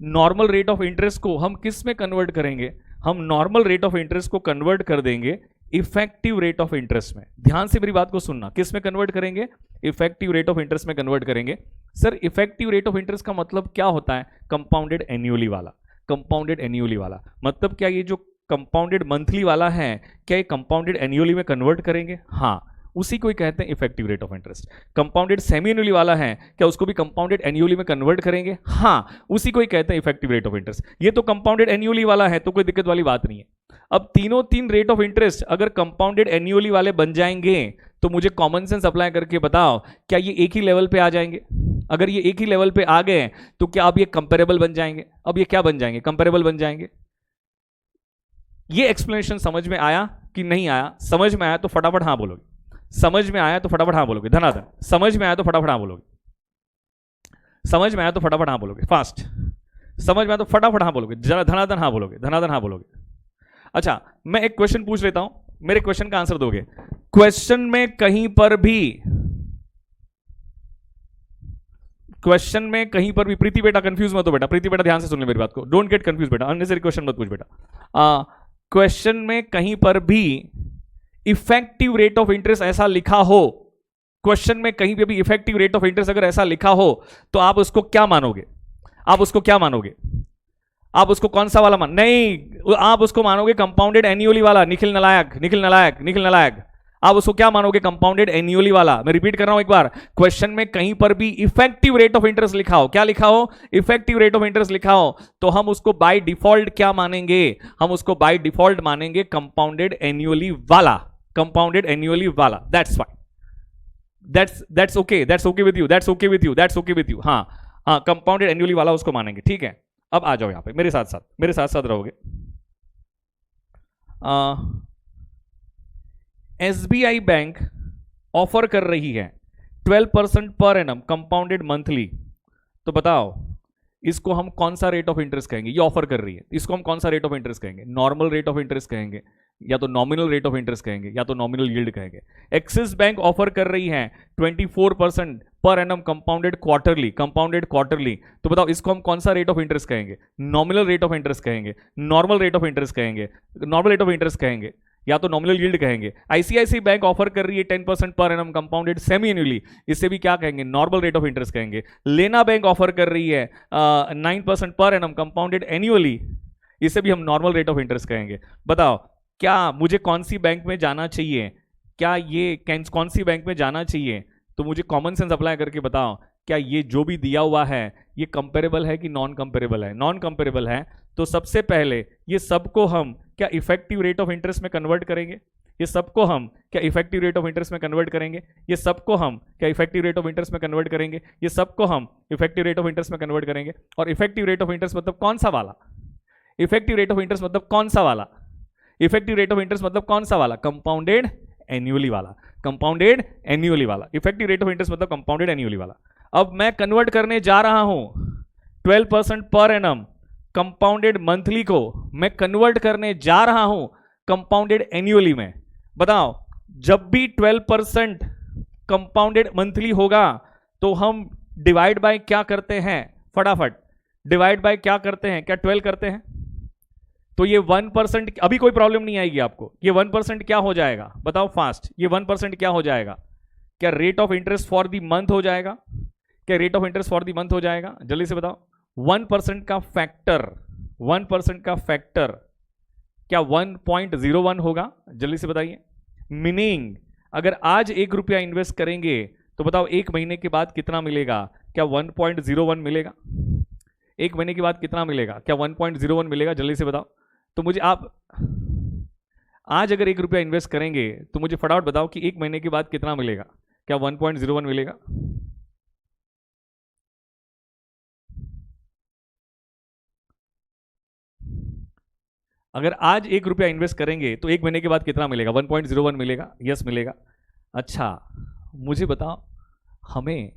नॉर्मल रेट ऑफ इंटरेस्ट को हम किस में कन्वर्ट करेंगे? हम नॉर्मल रेट ऑफ इंटरेस्ट को कन्वर्ट कर देंगे इफेक्टिव रेट ऑफ इंटरेस्ट में। ध्यान से मेरी बात को सुनना, किस में कन्वर्ट करेंगे? इफेक्टिव रेट ऑफ इंटरेस्ट में कन्वर्ट करेंगे। Sir, effective rate of interest का मतलब क्या होता है? कंपाउंडेड एन्युअली वाला। कंपाउंडेड एन्युअली वाला मतलब क्या ये जो कंपाउंडेड मंथली वाला है, क्या ये कंपाउंडेड एन्युअली में कन्वर्ट करेंगे? हाँ, उसी को ही कहते हैं effective rate of interest. Compounded semi annually वाला है, क्या उसको भी कंपाउंडेड एन्युअली में कन्वर्ट करेंगे? हाँ, उसी को ही कहते हैं इफेक्टिव रेट ऑफ इंटरेस्ट। ये तो कंपाउंडेड एन्युअली वाला है, तो कोई दिक्कत वाली बात नहीं है। अब तीनों तीन रेट ऑफ इंटरेस्ट अगर कंपाउंडेड एन्युअली वाले बन जाएंगे तो मुझे कॉमन सेंस अप्लाई करके बताओ, क्या ये एक ही लेवल पे आ जाएंगे? अगर ये एक ही लेवल पे आ गए तो क्या अब ये कंपेरेबल बन जाएंगे? अब ये क्या बन जाएंगे? कंपेरेबल बन जाएंगे। ये एक्सप्लेनेशन समझ में आया कि नहीं आया? समझ में आया तो फटाफट हाँ बोलोगे। समझ में आया तो फटाफट हाँ बोलोगे। धनाधन। समझ में आया तो फटाफट हाँ बोलोगे। समझ में आया तो फटाफट हाँ बोलोगे। फास्ट। समझ में आया तो फटाफट हाँ बोलोगे। जरा धनाधन हाँ बोलोगे। धनाधन हाँ बोलोगे। अच्छा, मैं एक क्वेश्चन पूछ लेता हूं, मेरे क्वेश्चन का आंसर दोगे। क्वेश्चन में कहीं पर भी प्रीति बेटा कंफ्यूज मत हो बेटा, प्रीति बेटा ध्यान से सुन ले मेरी बात को, डोंट गेट कंफ्यूज बेटा, अननेसेसरी क्वेश्चन मत पूछ बेटा। क्वेश्चन में कहीं पर भी इफेक्टिव रेट ऑफ इंटरेस्ट ऐसा लिखा हो, क्वेश्चन में कहीं पे भी इफेक्टिव रेट ऑफ इंटरेस्ट अगर ऐसा लिखा हो तो आप उसको क्या मानोगे? आप उसको क्या मानोगे? आप उसको कौन सा वाला नहीं, आप उसको मानोगे कंपाउंडेड एन्युअली वाला। निखिल नलायक, निखिल नलायक, निखिल नलायक। आप उसको क्या मानोगे? कंपाउंडेड एन्युअली वाला। मैं रिपीट कर रहा हूं एक बार, क्वेश्चन में कहीं पर भी इफेक्टिव रेट ऑफ इंटरेस्ट लिखा हो, क्या लिखा हो? इफेक्टिव रेट ऑफ इंटरेस्ट लिखा हो, तो हम उसको बाय डिफॉल्ट क्या मानेंगे? हम उसको बाय डिफॉल्ट मानेंगे कंपाउंडेड एन्युअली वाला। कंपाउंडेड एन्युअली वाला। That's fine, that's okay with you, हाँ, कंपाउंडेड एन्युअली वाला उसको मानेंगे। ठीक है, अब आ जाओ यहां पे मेरे साथ साथ रहोगे। एसबीआई बैंक ऑफर कर रही है 12% पर एनम कंपाउंडेड मंथली। तो बताओ इसको हम कौन सा रेट ऑफ इंटरेस्ट कहेंगे? ये ऑफर कर रही है, इसको हम कौन सा रेट ऑफ इंटरेस्ट कहेंगे? नॉर्मल रेट ऑफ इंटरेस्ट कहेंगे, या तो नॉमिनल रेट ऑफ इंटरेस्ट कहेंगे, या तो नॉमिनल यील्ड कहेंगे। एक्सिस बैंक ऑफर कर रही है 24% पर एनम कंपाउंडेड क्वार्टरली। तो बताओ इसको हम कौन सा रेट ऑफ इंटरेस्ट कहेंगे? नॉमिनल रेट ऑफ इंटरेस्ट कहेंगे, नॉर्मल रेट ऑफ इंटरेस्ट कहेंगे, नॉर्मल रेट ऑफ इंटरेस्ट कहेंगे, या तो नॉमिनल यील्ड कहेंगे। आईसीआईसी बैंक ऑफर कर रही है 10% पर एनम कंपाउंडेड सेमी एनुअली, इसे भी क्या कहेंगे? नॉर्मल रेट ऑफ इंटरेस्ट कहेंगे। लेना बैंक ऑफर कर रही है 9% पर एनम कंपाउंडेड एनुअली, इसे भी हम नॉर्मल रेट ऑफ इंटरेस्ट कहेंगे। बताओ क्या मुझे कौन सी बैंक में जाना चाहिए? क्या ये कौन सी बैंक में जाना चाहिए? तो मुझे कॉमन सेंस अप्लाई करके बताओ, क्या ये जो भी दिया हुआ है ये कंपेरेबल है कि नॉन कंपेरेबल है? नॉन कंपेरेबल है तो सबसे पहले ये सबको हम क्या इफेक्टिव रेट ऑफ इंटरेस्ट में कन्वर्ट करेंगे? ये सबको हम क्या इफेक्टिव रेट ऑफ इंटरेस्ट में कन्वर्ट करेंगे? ये सबको हम क्या इफेक्टिव रेट ऑफ इंटरेस्ट में कन्वर्ट करेंगे? ये सबको हम इफेक्टिव रेट ऑफ इंटरेस्ट में कन्वर्ट करेंगे। और इफेक्टिव रेट ऑफ इंटरेस्ट मतलब कौन सा वाला? इफेक्टिव रेट ऑफ इंटरेस्ट मतलब कौन सा वाला? इफेक्टिव रेट ऑफ इंटरेस्ट मतलब कौन सा वाला? कंपाउंडेड एन्युअली वाला। कंपाउंडेड एन्युअली वाला। इफेक्टिव रेट ऑफ इंटरेस्ट मतलब कंपाउंडेड एन्युअली वाला। अब मैं कन्वर्ट करने जा रहा हूं 12% पर एनम कंपाउंडेड मंथली को मैं कन्वर्ट करने जा रहा हूं कंपाउंडेड एन्युअली में। बताओ जब भी 12% कंपाउंडेड मंथली होगा तो हम डिवाइड बाय क्या करते हैं? फटाफट डिवाइड बाय क्या करते हैं? क्या 12 करते हैं? तो ये 1%, अभी कोई प्रॉब्लम नहीं आएगी आपको। ये 1% क्या हो जाएगा? बताओ फास्ट, ये 1% क्या हो जाएगा? क्या rate of interest for the month हो जाएगा? क्या rate of interest for the month हो जाएगा? जल्दी से बताओ। 1% का फैक्टर, 1% का फैक्टर क्या 1.01 होगा? जल्दी से बताइए। मीनिंग अगर आज 1 रुपया इन्वेस्ट करेंगे तो बताओ 1 महीने के बाद कितना मिलेगा? क्या 1.01 मिलेगा? एक महीने के बाद कितना मिलेगा? क्या 1.01 मिलेगा? जल्दी से बताओ। तो मुझे आप आज अगर 1 रुपया इन्वेस्ट करेंगे तो मुझे फटाफट बताओ कि एक महीने के बाद कितना मिलेगा? क्या 1.01 मिलेगा? अगर आज 1 रुपया इन्वेस्ट करेंगे तो एक महीने के बाद कितना मिलेगा? 1.01 मिलेगा। यस मिलेगा। अच्छा मुझे बताओ, हमें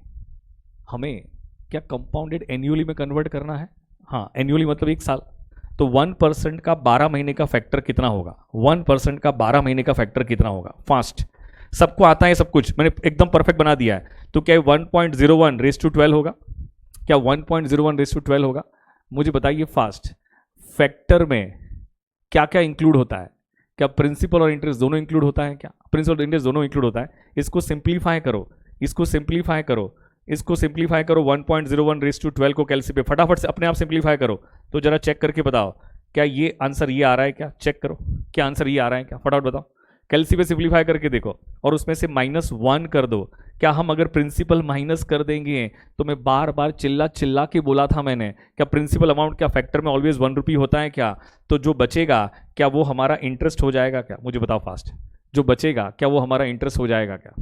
हमें क्या कंपाउंडेड एन्युअली में कन्वर्ट करना है? हाँ, एन्युअली मतलब 1 साल। तो 1% का 12 महीने का फैक्टर कितना होगा? 1% का 12 महीने का फैक्टर कितना होगा? फास्ट, सबको आता है सब कुछ, मैंने एकदम परफेक्ट बना दिया है। तो क्या 1.01 रेस टू 12 होगा? क्या 1.01 रेस टू 12 होगा? मुझे बताइए फास्ट, फैक्टर में क्या क्या इंक्लूड होता है? क्या प्रिंसिपल और इंटरेस्ट दोनों इंक्लूड होता है? क्या प्रिंसिपल और इंटरेस्ट दोनों इंक्लूड होता है? इसको सिंप्लीफाई करो, इसको सिंप्लीफाई करो, इसको सिंप्लीफाई करो। 1.01 रेस टू 12 को कैलसी पे फटाफट से अपने आप सिंप्लीफाई करो। तो जरा चेक करके बताओ, क्या ये आंसर ये आ रहा है? क्या चेक करो, क्या आंसर ये आ रहा है? क्या फटाफट बताओ, कैलसी पे सिंप्लीफाई करके देखो और उसमें से -1 कर दो। क्या हम अगर प्रिंसिपल माइनस कर देंगे तो मैं बार बार चिल्ला चिल्ला के बोला था मैंने, क्या प्रिंसिपल अमाउंट क्या फैक्टर में ऑलवेज 1 रुपी होता है? क्या तो जो बचेगा क्या वो हमारा इंटरेस्ट हो जाएगा? क्या मुझे बताओ फास्ट, जो बचेगा क्या वो हमारा इंटरेस्ट हो जाएगा? क्या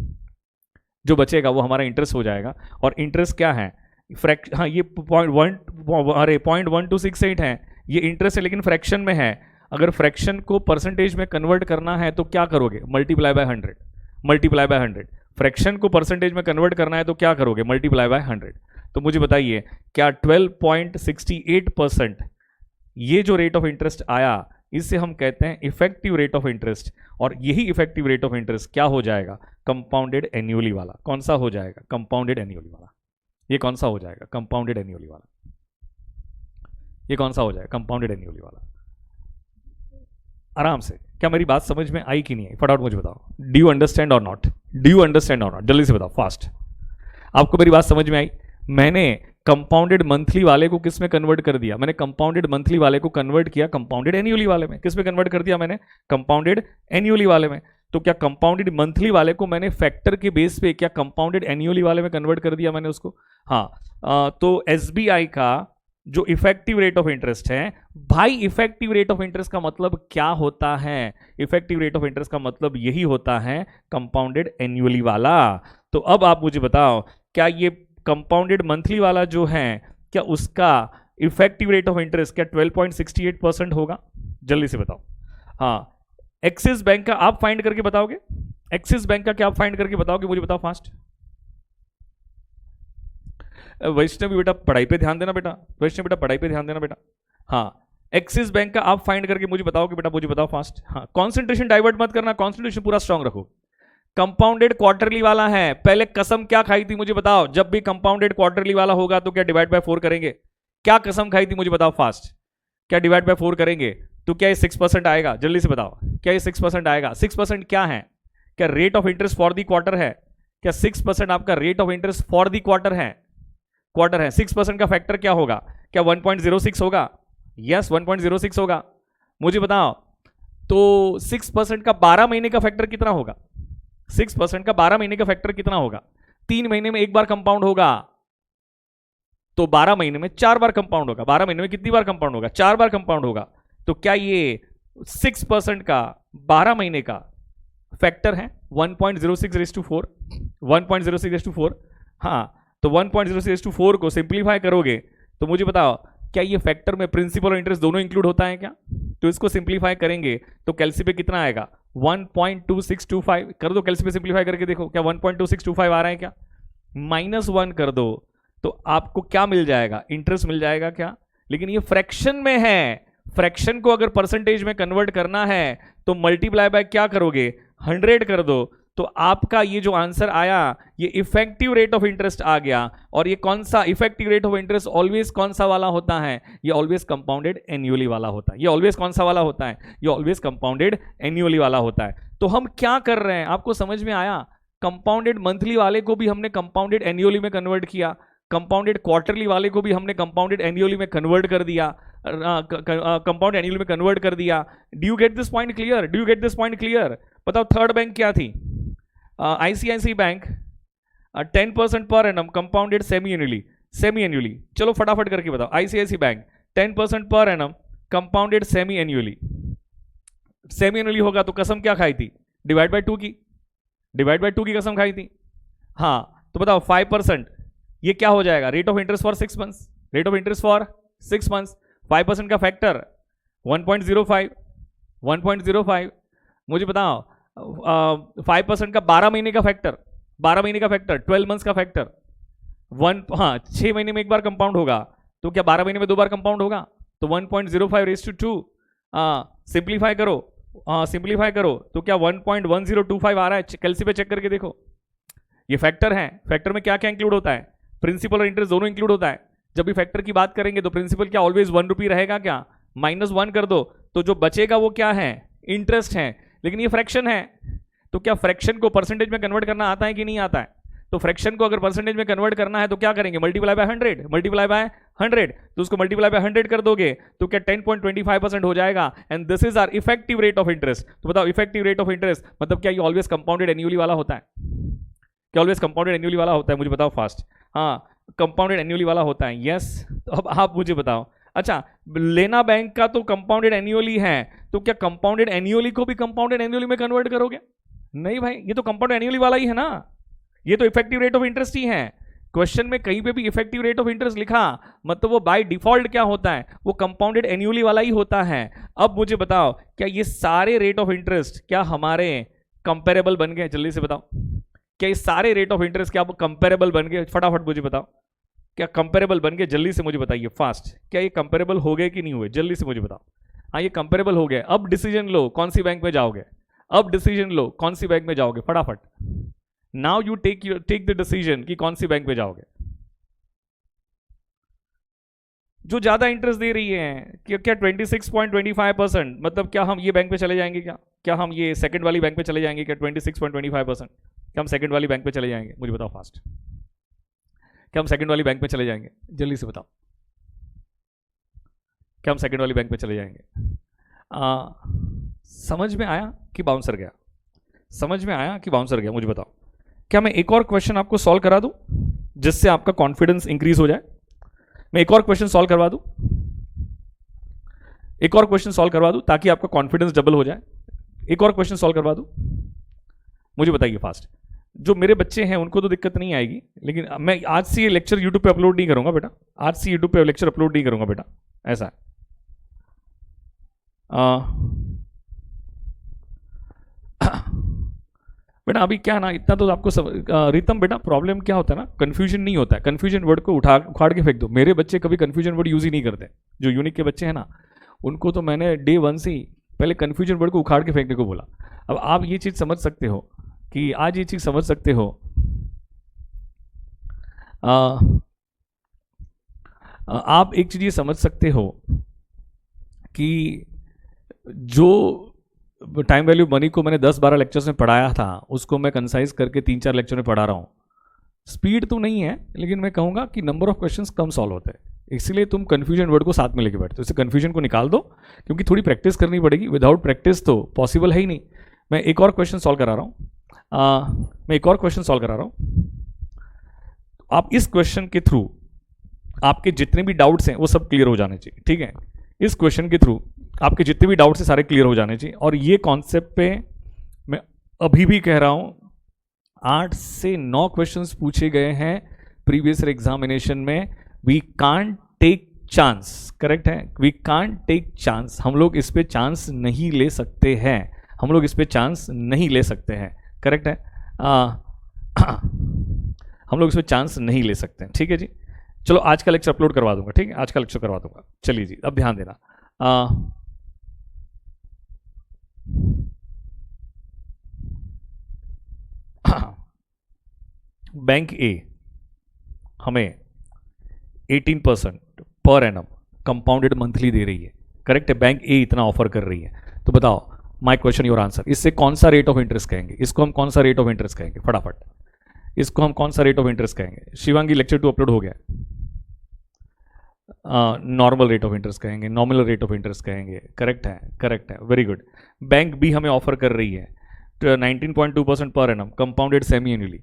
जो बचेगा वो हमारा इंटरेस्ट हो जाएगा। और इंटरेस्ट क्या है? हाँ ये 0.1268 है, ये इंटरेस्ट है लेकिन फ्रैक्शन में है। अगर फ्रैक्शन को परसेंटेज में कन्वर्ट करना है तो क्या करोगे? Multiply by 100, multiply by 100। Fraction को परसेंटेज में कन्वर्ट करना है तो क्या करोगे? Multiply by 100। तो मुझे बताइए, क्या 12.68% ये जो रेट ऑफ इंटरेस्ट आया इससे हम कहते हैं इफेक्टिव रेट ऑफ इंटरेस्ट। और यही इफेक्टिव रेट ऑफ इंटरेस्ट क्या हो जाएगा? कंपाउंडेड एन्युअली वाला। कौन सा हो जाएगा? कंपाउंडेड एन्युअली वाला। ये कौन सा हो जाएगा? कंपाउंडेड एन्युअली वाला। ये कौन सा हो जाएगा? कंपाउंडेड एन्युअली वाला। आराम से, क्या मेरी बात समझ में आई कि नहीं आई? फटाफट मुझे बताओ, डू यू अंडरस्टैंड और नॉट? डू यू अंडरस्टैंड और नॉट? जल्दी से बताओ फास्ट। आपको मेरी बात समझ में आई? मैंने कंपाउंडेड मंथली वाले को किस में कन्वर्ट कर दिया? मैंने कंपाउंडेड मंथली वाले को कन्वर्ट किया कंपाउंडेड एन्युअली वाले में। किस में कन्वर्ट कर दिया मैंने? कंपाउंडेड एन्युअली वाले में। तो क्या कंपाउंडेड मंथली वाले को मैंने फैक्टर के बेस पे क्या कंपाउंडेड एन्युअली वाले में कन्वर्ट कर दिया मैंने उसको? हाँ। तो एसबीआई का जो इफेक्टिव रेट ऑफ इंटरेस्ट है भाई, इफेक्टिव रेट ऑफ इंटरेस्ट का मतलब क्या होता है? इफेक्टिव रेट ऑफ इंटरेस्ट का मतलब यही होता है कंपाउंडेड एन्युअली वाला। तो अब आप मुझे बताओ, क्या ये कंपाउंडेड मंथली वाला जो है क्या उसका इफेक्टिव रेट ऑफ इंटरेस्ट क्या 12.68% होगा? जल्दी से बताओ। हाँ, एक्सिस बैंक का आप फाइंड करके बताओगे? एक्सिस बैंक का क्या आप फाइंड करके बताओगे? मुझे बताओ फास्ट। वैष्णवी बेटा पढ़ाई पे ध्यान देना बेटा, वैष्णवी बेटा पढ़ाई पे ध्यान देना बेटा। हाँ, एक्सिस बैंक का आप फाइंड करके मुझे बताओगे बेटा? मुझे बताओ फास्ट। हाँ, कॉन्सेंट्रेशन डाइवर्ट मत करना, कॉन्सेंट्रेशन पूरा स्ट्रांग रखो। कंपाउंडेड क्वार्टरली वाला है, पहले कसम क्या खाई थी मुझे बताओ? जब भी कंपाउंडेड क्वार्टरली वाला होगा तो क्या डिवाइड बाय 4 करेंगे? क्या कसम खाई थी मुझे बताओ फास्ट? क्या डिवाइड बाय 4 करेंगे तो क्या ये 6% आएगा? जल्दी से बताओ, क्या ये 6% आएगा? 6% क्या है? क्या rate of interest for the quarter है? क्या 6% आपका rate of interest for the quarter है? क्वार्टर है। 6% का फैक्टर क्या होगा? क्या 1.06 होगा? यस 1.06 होगा। मुझे बताओ, तो 6% का 12 महीने का फैक्टर कितना होगा? 6% का 12 महीने का फैक्टर कितना होगा? 3 महीने में एक बार कंपाउंड होगा, तो 12 महीने में 4 बार कंपाउंड होगा। 12 महीने में कितनी बार कंपाउंड होगा? 4 बार कंपाउंड होगा। तो क्या ये 6% का 12 महीने का फैक्टर है 1.06/4? 1.06/4। हाँ, तो 1.06/4 को सिंप्लीफाई करोगे तो मुझे बताओ, क्या ये फैक्टर में प्रिंसिपल और इंटरेस्ट दोनों इंक्लूड होता है क्या? तो इसको सिंप्लीफाई करेंगे तो कैलसी पे कितना आएगा? 1.2625 कर दो, कैलसी पे सिंप्लीफाई करके देखो, क्या 1.2625 आ रहा है? क्या -1 कर दो तो आपको क्या मिल जाएगा? इंटरेस्ट मिल जाएगा क्या? लेकिन ये फ्रैक्शन में है, फ्रैक्शन को अगर परसेंटेज में कन्वर्ट करना है तो मल्टीप्लाई बाय क्या करोगे? 100 कर दो। तो आपका ये जो आंसर आया ये इफेक्टिव रेट ऑफ इंटरेस्ट आ गया। और ये कौन सा effective rate of interest always कौन सा वाला होता है? ये ऑलवेज कंपाउंडेड एन्युअली वाला होता है। ये ऑलवेज कौन सा वाला होता है? ये ऑलवेज कंपाउंडेड एन्युअली वाला होता है। तो हम क्या कर रहे हैं आपको समझ में आया? कंपाउंडेड मंथली वाले को भी हमने कंपाउंडेड एन्युअली में कन्वर्ट किया, कंपाउंडेड क्वार्टरली वाले को भी हमने कंपाउंडेड एन्युअली में कन्वर्ट कर दिया, कंपाउंड एन्युअली में कन्वर्ट कर दिया। Do you get this point clear? Do you get this point clear? बताओ थर्ड बैंक क्या थी? ICICI बैंक 10% पर annum compounded semi annually. Semi annually, चलो फटाफट करके बताओ। आईसीआईसी बैंक 10% पर annum compounded semi annually, semi annually होगा तो कसम क्या खाई थी? डिवाइड बाय 2 की, डिवाइड बाय 2 की कसम खाई थी। हाँ तो बताओ 5%, ये क्या हो जाएगा? Rate of interest for 6 months, rate of interest for 6 months. 5% का फैक्टर 1.05, 1.05। मुझे बताओ 5% का 12 महीने का फैक्टर, 12 महीने का फैक्टर 12 मंथ्स का फैक्टर 6 महीने में एक बार कंपाउंड होगा, तो क्या 12 महीने में 2 बार कंपाउंड होगा? तो 1.05 रेज टू 2, सिंप्लीफाई करो, सिंप्लीफाई करो तो क्या 1.1025 आ रहा है? कैलसी पे चेक करके देखो। ये फैक्टर है, फैक्टर में क्या क्या इंक्लूड होता है? प्रिंसिपल और इंटरेस्ट दोनों इंक्लूड होता है। जब भी फैक्टर की बात करेंगे तो प्रिंसिपल क्या ऑलवेज 1 रुपी रहेगा क्या? -1 कर दो तो जो बचेगा वो क्या है? इंटरेस्ट है। लेकिन ये फ्रैक्शन है, तो क्या फ्रैक्शन को परसेंटेज में कन्वर्ट करना आता है कि नहीं आता है? तो फ्रैक्शन को अगर परसेंटेज में कन्वर्ट करना है तो क्या करेंगे? मल्टीप्लाई बाय 100, मल्टीप्लाई बाय 100, तो उसको मल्टीप्लाई बाय 100 कर दोगे तो क्या 10.25% हो जाएगा। And this is our effective rate of interest. तो बताओ इफेक्टिव रेट ऑफ इंटरेस्ट मतलब क्या ये ऑलवेज कंपाउंडेड एन्युअली वाला होता है? क्या ऑलवेज कंपाउंडेड एन्युअली वाला होता है? मुझे बताओ फास्ट। हाँ कंपाउंडेड एन्युअली वाला होता है, यस। तो अब आप मुझे बताओ, अच्छा लेना बैंक का तो कंपाउंडेड एन्युअली है, तो क्या कंपाउंडेड एन्युअली को भी कंपाउंडेड एन्युअली में कन्वर्ट करोगे? नहीं भाई, ये तो कंपाउंडेड एन्युअली वाला ही है ना, ये तो इफेक्टिव रेट ऑफ इंटरेस्ट ही है। क्वेश्चन में कहीं पे भी इफेक्टिव रेट ऑफ इंटरेस्ट लिखा मतलब वो बाय डिफॉल्ट क्या होता है? वो कंपाउंडेड एन्युअली वाला ही होता है। अब मुझे बताओ क्या ये सारे रेट ऑफ इंटरेस्ट क्या हमारे कंपेरेबल बन गए? जल्दी से बताओ, क्या ये सारे रेट ऑफ इंटरेस्ट क्या कंपेरेबल बन गए? फटाफट मुझे बताओ, क्या कंपेरेबल बन गए? जल्दी से मुझे बताइए फास्ट, क्या ये कंपेरेबल हो गए कि नहीं हुए? जल्दी से मुझे बताओ। हाँ ये कंपेरेबल हो गए। अब डिसीजन लो कौन सी बैंक में जाओगे, अब डिसीजन लो कौन सी बैंक में जाओगे, फटाफट। Now you take the decision कि कौन सी बैंक में जाओगे। जो ज्यादा इंटरेस्ट दे रही है क्या 26.25%, मतलब क्या हम ये बैंक पे चले जाएंगे? क्या हम ये सेकंड वाली बैंक पे चले जाएंगे? क्या 26.25%, क्या हम सेकंड वाली बैंक पे चले जाएंगे? मुझे बताओ फास्ट, क्या हम सेकंड वाली बैंक पे चले जाएंगे? जल्दी से बताओ, क्या हम सेकंड वाली बैंक पे चले जाएंगे? समझ में आया कि बाउंसर गया? समझ में आया कि बाउंसर गया? मुझे बताओ, क्या मैं एक और क्वेश्चन आपको सॉल्व करा दूं जिससे आपका कॉन्फिडेंस इंक्रीज हो जाए? मैं एक और क्वेश्चन सॉल्व करवा दूं, एक और क्वेश्चन सॉल्व करवा दूं ताकि आपका कॉन्फिडेंस डबल हो जाए। एक और क्वेश्चन सॉल्व करवा दूं? मुझे बताइए फास्ट। जो मेरे बच्चे हैं उनको तो दिक्कत नहीं आएगी, लेकिन मैं आज से ये लेक्चर यूट्यूब पे अपलोड नहीं करूंगा बेटा, आज से यूट्यूब पे लेक्चर अपलोड नहीं करूंगा बेटा, ऐसा है। बेटा अभी क्या ना, इतना तो आपको रितम बेटा प्रॉब्लम क्या होता है ना, कंफ्यूजन नहीं होता है। कंफ्यूजन वर्ड को उखाड़ के फेंक दो। मेरे बच्चे कभी कंफ्यूजन वर्ड यूज ही नहीं करते। जो यूनिक के बच्चे हैं ना, उनको तो मैंने डे 1 से ही पहले कंफ्यूजन वर्ड को उखाड़ के फेंकने को बोला। अब आप ये चीज समझ सकते हो कि आज ये चीज समझ सकते हो, आप एक चीज ये समझ सकते हो कि जो टाइम वैल्यू मनी को मैंने 10-12 लेक्चर्स में पढ़ाया था उसको मैं कंसाइज करके 3-4 लेक्चर में पढ़ा रहा हूँ। स्पीड तो नहीं है, लेकिन मैं कहूँगा कि number of questions come solve होते हैं, इसलिए तुम कंफ्यूजन वर्ड को साथ में लेके बैठते हो। इससे कंफ्यूजन को निकाल दो, क्योंकि थोड़ी प्रैक्टिस करनी पड़ेगी। विदाउट प्रैक्टिस तो पॉसिबल है ही नहीं। मैं एक और क्वेश्चन सॉल्व करा रहा हूँ, मैं एक और क्वेश्चन सॉल्व करा रहा हूँ। आप इस क्वेश्चन के थ्रू आपके जितने भी डाउट्स हैं वो सब क्लियर हो जाने चाहिए, ठीक है? इस क्वेश्चन के थ्रू आपके जितने भी डाउट्स हैं सारे क्लियर हो जाने चाहिए। और ये कॉन्सेप्ट पे मैं अभी भी कह रहा हूँ, 8 से 9 क्वेश्चंस पूछे गए हैं प्रीवियस एग्जामिनेशन में। We can't take chance, correct है? वी कांट टेक चांस, हम लोग इस पे चांस नहीं ले सकते हैं, हम लोग इस पे चांस नहीं ले सकते हैं, करेक्ट है? हम लोग इस पे चांस नहीं ले सकते हैं, ठीक है जी? चलो आज का लेक्चर अपलोड करवा दूंगा, ठीक है? आज का लेक्चर करवा दूंगा। चलिए जी, अब ध्यान देना। बैंक ए हमें 18% पर एनम कंपाउंडेड मंथली दे रही है, करेक्ट है? बैंक ए इतना ऑफर कर रही है, तो बताओ माय क्वेश्चन योर आंसर, इससे कौन सा रेट ऑफ इंटरेस्ट कहेंगे? इसको हम कौन सा रेट ऑफ इंटरेस्ट कहेंगे? फटाफट, इसको हम कौन सा रेट ऑफ इंटरेस्ट कहेंगे? शिवांगी लेक्चर 2 अपलोड हो गया। नॉर्मल रेट ऑफ इंटरेस्ट कहेंगे, नॉमिनल रेट ऑफ इंटरेस्ट कहेंगे, करेक्ट है? करेक्ट है, वेरी गुड। बैंक बी हमें ऑफर कर रही है 19.2% per annum compounded semi annually.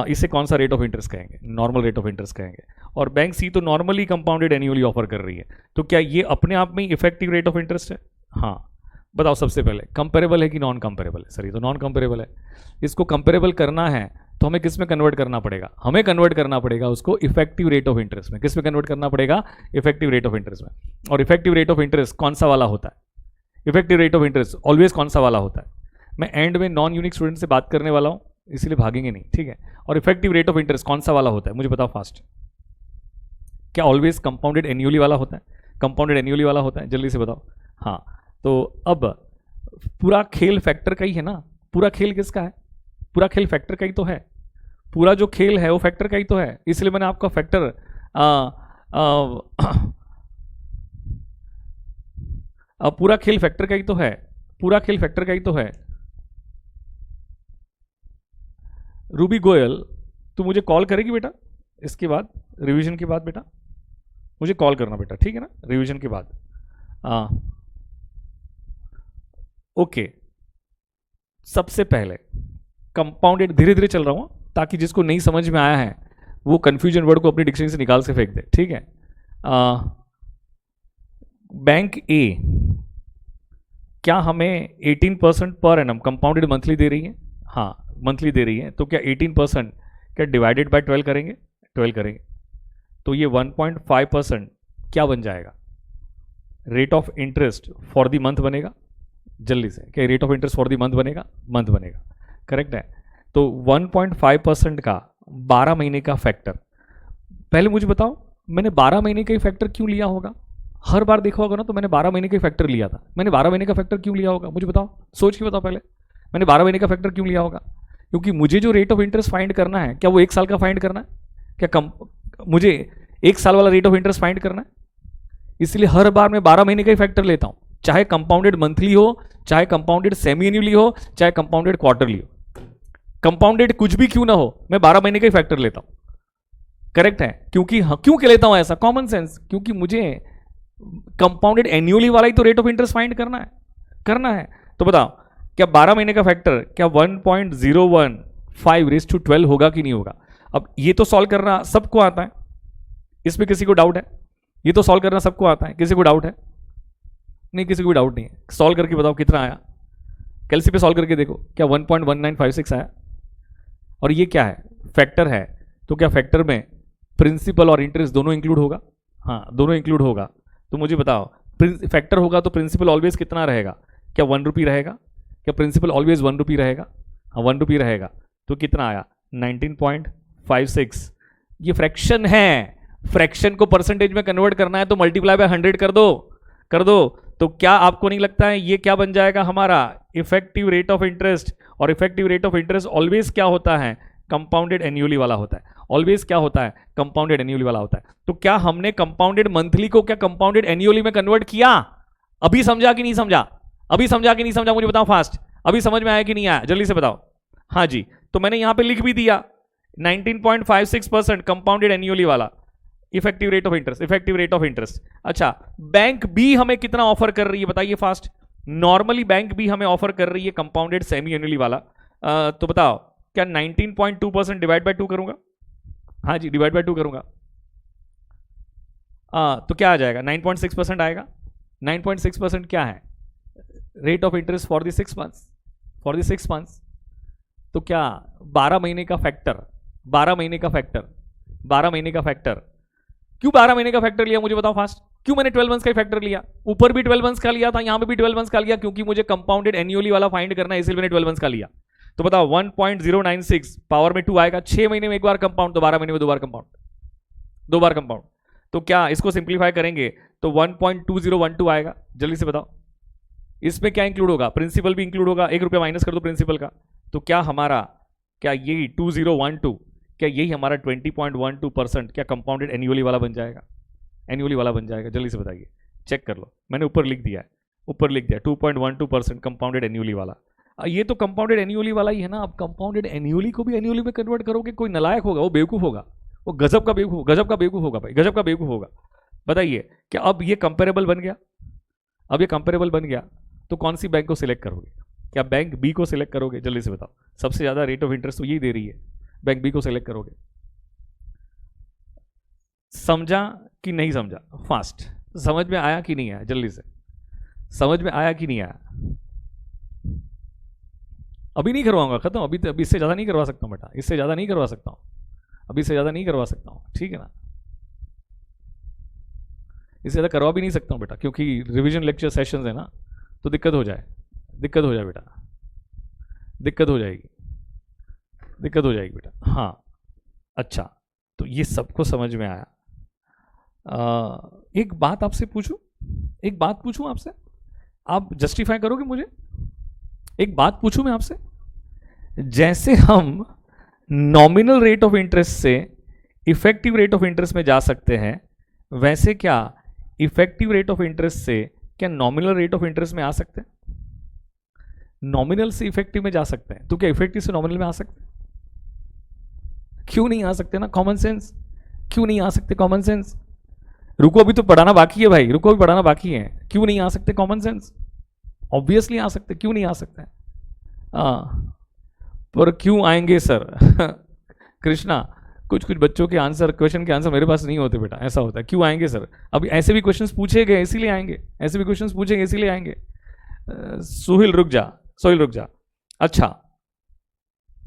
इसे कौन सा रेट ऑफ इंटरेस्ट कहेंगे? नॉर्मल रेट ऑफ इंटरेस्ट कहेंगे। और बैंक सी तो नॉर्मली कंपाउंडेड एनुअली ऑफर कर रही है, तो क्या ये अपने आप में इफेक्टिव रेट ऑफ इंटरेस्ट है? हाँ, बताओ सबसे पहले कंपेरेबल है कि नॉन कंपेरेबल है? सर ये तो नॉन कंपेरेबल है। इसको कंपेरेबल करना है तो हमें किस में कन्वर्ट करना पड़ेगा? हमें कन्वर्ट करना पड़ेगा उसको इफेक्टिव रेट ऑफ इंटरेस्ट में। किस में कन्वर्ट करना पड़ेगा? इफेक्टिव रेट ऑफ इंटरेस्ट में। और इफेक्टिव रेट ऑफ इंटरेस्ट कौन सा वाला होता है? Effective rate of interest always कौन सा वाला होता है? मैं एंड में नॉन यूनिक स्टूडेंट से बात करने वाला हूं, इसलिए भागेंगे नहीं, ठीक है? और इफेक्टिव रेट ऑफ इंटरेस्ट कौन सा वाला होता है मुझे बताओ फास्ट। क्या ऑलवेज कंपाउंडेड एन्युअली वाला होता है? कंपाउंडेड एन्युअली वाला होता है, जल्दी से बताओ। हाँ, तो अब पूरा खेल फैक्टर का ही है ना। पूरा खेल किसका है? पूरा खेल फैक्टर का ही तो है। पूरा जो खेल है वो फैक्टर का ही तो है, इसलिए मैंने आपका फैक्टर पूरा खेल फैक्टर का ही तो है। पूरा खेल फैक्टर का ही तो है। रूबी गोयल, तू मुझे कॉल करेगी बेटा इसके बाद, रिवीजन के बाद? बेटा मुझे कॉल करना बेटा, ठीक है ना, रिवीजन के बाद। ओके, सबसे पहले कंपाउंडेड, धीरे धीरे चल रहा हूं ताकि जिसको नहीं समझ में आया है वो कंफ्यूजन वर्ड को अपनी डिक्शनरी से निकाल से फेंक दे, ठीक है? बैंक ए क्या हमें 18% पर एनम कंपाउंडेड मंथली दे रही है? हाँ, मंथली दे रही है। तो क्या 18% क्या डिवाइडेड बाय 12 करेंगे? 12 करेंगे तो ये 1.5% क्या बन जाएगा? Rate of interest for the month बनेगा। जल्दी से, क्या rate of interest for the month बनेगा? मंथ बनेगा, करेक्ट है। तो 1.5% का 12 महीने का फैक्टर, पहले मुझे बताओ मैंने 12 महीने का ही फैक्टर क्यों लिया होगा? हर बार देखा होगा ना, तो मैंने 12 महीने का फैक्टर लिया था। मैंने 12 महीने का फैक्टर क्यों लिया होगा मुझे बताओ, सोच के बताओ पहले। मैंने 12 महीने का फैक्टर क्यों लिया होगा? क्योंकि मुझे जो रेट ऑफ इंटरेस्ट फाइंड करना है, क्या वो 1 साल का फाइंड करना है? क्या मुझे 1 साल वाला रेट ऑफ इंटरेस्ट फाइंड करना है? इसलिए हर बार मैं 12 महीने का ही फैक्टर लेता हूं, चाहे कंपाउंडेड मंथली हो, चाहे कंपाउंडेड सेमी एन्युअली हो, चाहे कंपाउंडेड क्वार्टरली हो। कंपाउंडेड कुछ भी क्यों ना हो, मैं 12 महीने का ही फैक्टर लेता हूं, करेक्ट है? क्योंकि क्यों लेता हूं ऐसा? कॉमन सेंस, क्योंकि मुझे कंपाउंडेड एन्युअली वाला ही तो रेट ऑफ इंटरेस्ट फाइंड करना है। तो बताओ क्या 12 महीने का फैक्टर क्या 1.015 होगा कि नहीं होगा? अब ये तो सॉल्व करना सबको आता है, इसमें किसी को डाउट है? ये तो सॉल्व करना सबको आता है, किसी को डाउट है? नहीं, किसी को डाउट नहीं है। सॉल्व करके बताओ कितना आया। कैलसी पे सॉल्व करके देखो, क्या 1.1956 आया? और ये क्या है? फैक्टर है, तो क्या फैक्टर में प्रिंसिपल और इंटरेस्ट दोनों इंक्लूड होगा? हाँ, दोनों इंक्लूड होगा। तो मुझे बताओ, फैक्टर होगा तो प्रिंसिपल ऑलवेज कितना रहेगा? क्या 1 रुपी रहेगा? क्या प्रिंसिपल ऑलवेज 1 रुपी रहेगा? हाँ, 1 रुपी रहेगा। तो कितना आया? 19.56। ये फ्रैक्शन है, फ्रैक्शन को परसेंटेज में कन्वर्ट करना है तो मल्टीप्लाई बाय 100 कर दो। तो क्या आपको नहीं लगता है ये क्या बन जाएगा हमारा? Effective rate of interest. और effective rate of interest always क्या होता है? कंपाउंडेड एन्युअली वाला होता है। ऑलवेज क्या होता है? कंपाउंडेड एन्युअली वाला होता है। तो क्या हमने कंपाउंडेड मंथली को क्या कंपाउंडेड एन्युअली में कन्वर्ट किया? अभी समझा कि नहीं समझा? मुझे बताओ फास्ट। अभी समझ में आया कि नहीं आया? जल्दी से बताओ। हाँ जी, तो मैंने यहां पे लिख भी दिया 19.56% कंपाउंडेड एन्युअली वाला इफेक्टिव रेट ऑफ इंटरेस्ट। अच्छा, बैंक बी हमें कितना ऑफर कर रही है बताइए फास्ट। नॉर्मली बैंक बी हमें ऑफर कर रही है कंपाउंडेड सेमी एन्युअली वाला। तो बताओ क्या 19.2% डिवाइड बाय 2 करूंगा? हाँ जी, डिवाइड बाय 2 करूंगा। तो क्या आ जाएगा? 9.6% आएगा। 9.6% क्या है? Rate of interest for the 6 months. तो क्या 12 महीने का फैक्टर क्यों 12 महीने का फैक्टर लिया मुझे बताओ फास्ट? क्यों मैंने 12 मंथ्स का फैक्टर लिया? ऊपर भी 12 मंथ्स का लिया था, यहां पे भी 12 मंथ्स का लिया, क्योंकि मुझे कंपाउंडेड एन्युअली वाला फाइंड करना है, इसलिए मैंने 12 मंथ्स का लिया। तो बताओ 1.096 पावर में 2 आएगा। 6 महीने में एक बार कंपाउंड, तो 12 महीने में 2 बार कंपाउंड। तो क्या इसको सिंप्लीफाई करेंगे तो 1.2012 आएगा। जल्दी से बताओ इसमें क्या इंक्लूड होगा? प्रिंसिपल भी इंक्लूड होगा। 1 रुपया माइनस कर दो प्रिंसिपल का। तो क्या हमारा, क्या यही 2012, क्या यही हमारा 20.12% क्या कंपाउंडेड एन्युअली वाला बन जाएगा? जल्दी से बताइए, चेक कर लो। मैंने ऊपर लिख दिया 2.12% कंपाउंडेड एन्युअली वाला। ये तो कंपाउंडेड एन्युअली वाला ही है ना। अब कंपाउंडेड एन्युअली को भी एन्युअली में कन्वर्ट करोगे, कोई नालायक होगा, वो बेवकूफ होगा, वो गजब का बेवकूफ होगा। बताइए, क्या अब ये कंपेरेबल बन गया? तो कौन सी बैंक को सिलेक्ट करोगे? क्या बैंक बी को सिलेक्ट करोगे? जल्दी से बताओ। सबसे ज्यादा रेट ऑफ इंटरेस्ट तो यही दे रही है। बैंक बी को सेलेक्ट करोगे। समझा कि नहीं समझा? फास्ट। समझ में आया कि नहीं आया? जल्दी से समझ में आया कि नहीं आया? अभी नहीं करवाऊंगा, खत्म। अभी इससे ज़्यादा नहीं करवा सकता हूँ बेटा, इससे ज़्यादा नहीं करवा सकता हूँ, अभी इससे ज़्यादा नहीं करवा सकता हूँ, ठीक है ना? इससे ज़्यादा करवा भी नहीं सकता हूँ बेटा, क्योंकि रिवीजन लेक्चर सेशंस है ना, तो दिक्कत हो जाए बेटा, दिक्कत हो जाएगी बेटा। हाँ अच्छा, तो ये सबको समझ में आया। एक बात आपसे पूछूं आपसे, आप जस्टिफाई करोगे मुझे? एक बात पूछूं मैं आपसे, जैसे हम नॉमिनल रेट ऑफ इंटरेस्ट से इफेक्टिव रेट ऑफ इंटरेस्ट में जा सकते हैं, वैसे क्या इफेक्टिव रेट ऑफ इंटरेस्ट से क्या नॉमिनल रेट ऑफ इंटरेस्ट में आ सकते हैं? नॉमिनल से इफेक्टिव में जा सकते हैं, तो क्या इफेक्टिव से नॉमिनल में आ सकते हैं? क्यों नहीं आ सकते ना? कॉमन सेंस, क्यों नहीं आ सकते? Common sense. रुको, अभी तो पढ़ाना बाकी है भाई, रुको, अभी पढ़ाना बाकी है। क्यों नहीं आ सकते? Common sense. ऑब्वियसली आ सकते, क्यों नहीं आ सकते? पर क्यों आएंगे सर? कृष्णा, कुछ बच्चों के आंसर, क्वेश्चन के आंसर मेरे पास नहीं होते बेटा, ऐसा होता है। क्यों आएंगे सर? अभी ऐसे भी क्वेश्चंस पूछे गए इसीलिए आएंगे, ऐसे भी क्वेश्चंस पूछेंगे इसीलिए आएंगे। सोहिल रुक जा। अच्छा,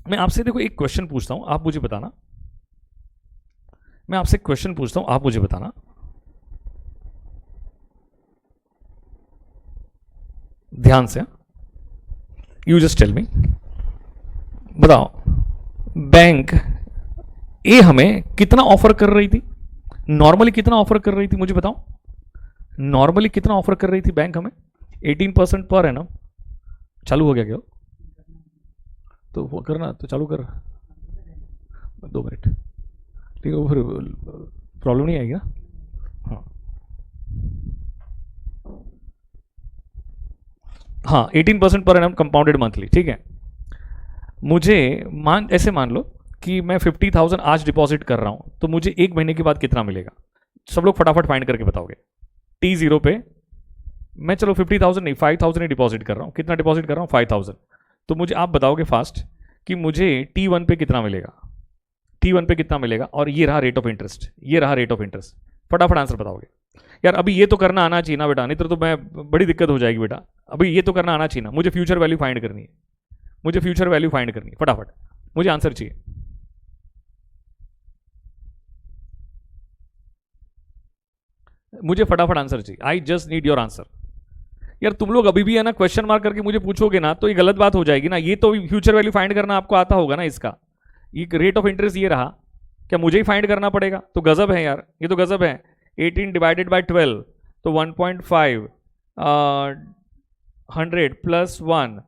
मैं आपसे देखो एक क्वेश्चन पूछता हूं, आप मुझे बताना। मैं आपसे क्वेश्चन पूछता हूं, आप मुझे बताना। ध्यान से, यू जस्ट टेल मी, बताओ बैंक ए हमें कितना ऑफर कर रही थी? नॉर्मली कितना ऑफर कर रही थी मुझे बताओ? नॉर्मली कितना ऑफर कर रही थी बैंक हमें? 18% पर एनम। चालू हो गया क्या? तो वो करना, तो चालू कर, 2 मिनट, ठीक है, वो फिर प्रॉब्लम नहीं आएगी ना? हाँ 18% पर एनम कंपाउंडेड मंथली, ठीक है। मुझे ऐसे मान लो कि मैं 50,000 आज डिपॉजिट कर रहा हूँ, तो मुझे 1 महीने के बाद कितना मिलेगा? सब लोग फटाफट फाइंड करके बताओगे। T0 पे मैं, चलो 50,000 नहीं, 5,000 ही डिपॉजिट कर रहा हूँ। कितना डिपॉजिट कर रहा हूँ? 5,000। तो मुझे आप बताओगे फास्ट कि मुझे T1 पे कितना मिलेगा? T1 पे कितना मिलेगा? और ये रहा रेट ऑफ इंटरेस्ट, फटाफट आंसर बताओगे। यार अभी ये तो करना आना चाहिए ना बेटा, नहीं तो मैं बड़ी दिक्कत हो जाएगी बेटा। अभी ये तो करना आना चाहिए ना, मुझे फ्यूचर वैल्यू फाइंड करनी है, फटाफट मुझे आंसर चाहिए। मुझे फटाफट आंसर चाहिए, I just need your answer. यार तुम लोग अभी भी है ना क्वेश्चन मार्क करके मुझे पूछोगे ना, तो ये गलत बात हो जाएगी ना। ये तो फ्यूचर वैल्यू फाइंड करना आपको आता होगा ना इसका। ये रेट ऑफ इंटरेस्ट ये रहा, क्या मुझे ही फाइंड करना पड़ेगा? तो गजब है यार, ये तो गजब है। 18 डिवाइडेड बाई 12 तो 1.5, 100 प्लस 1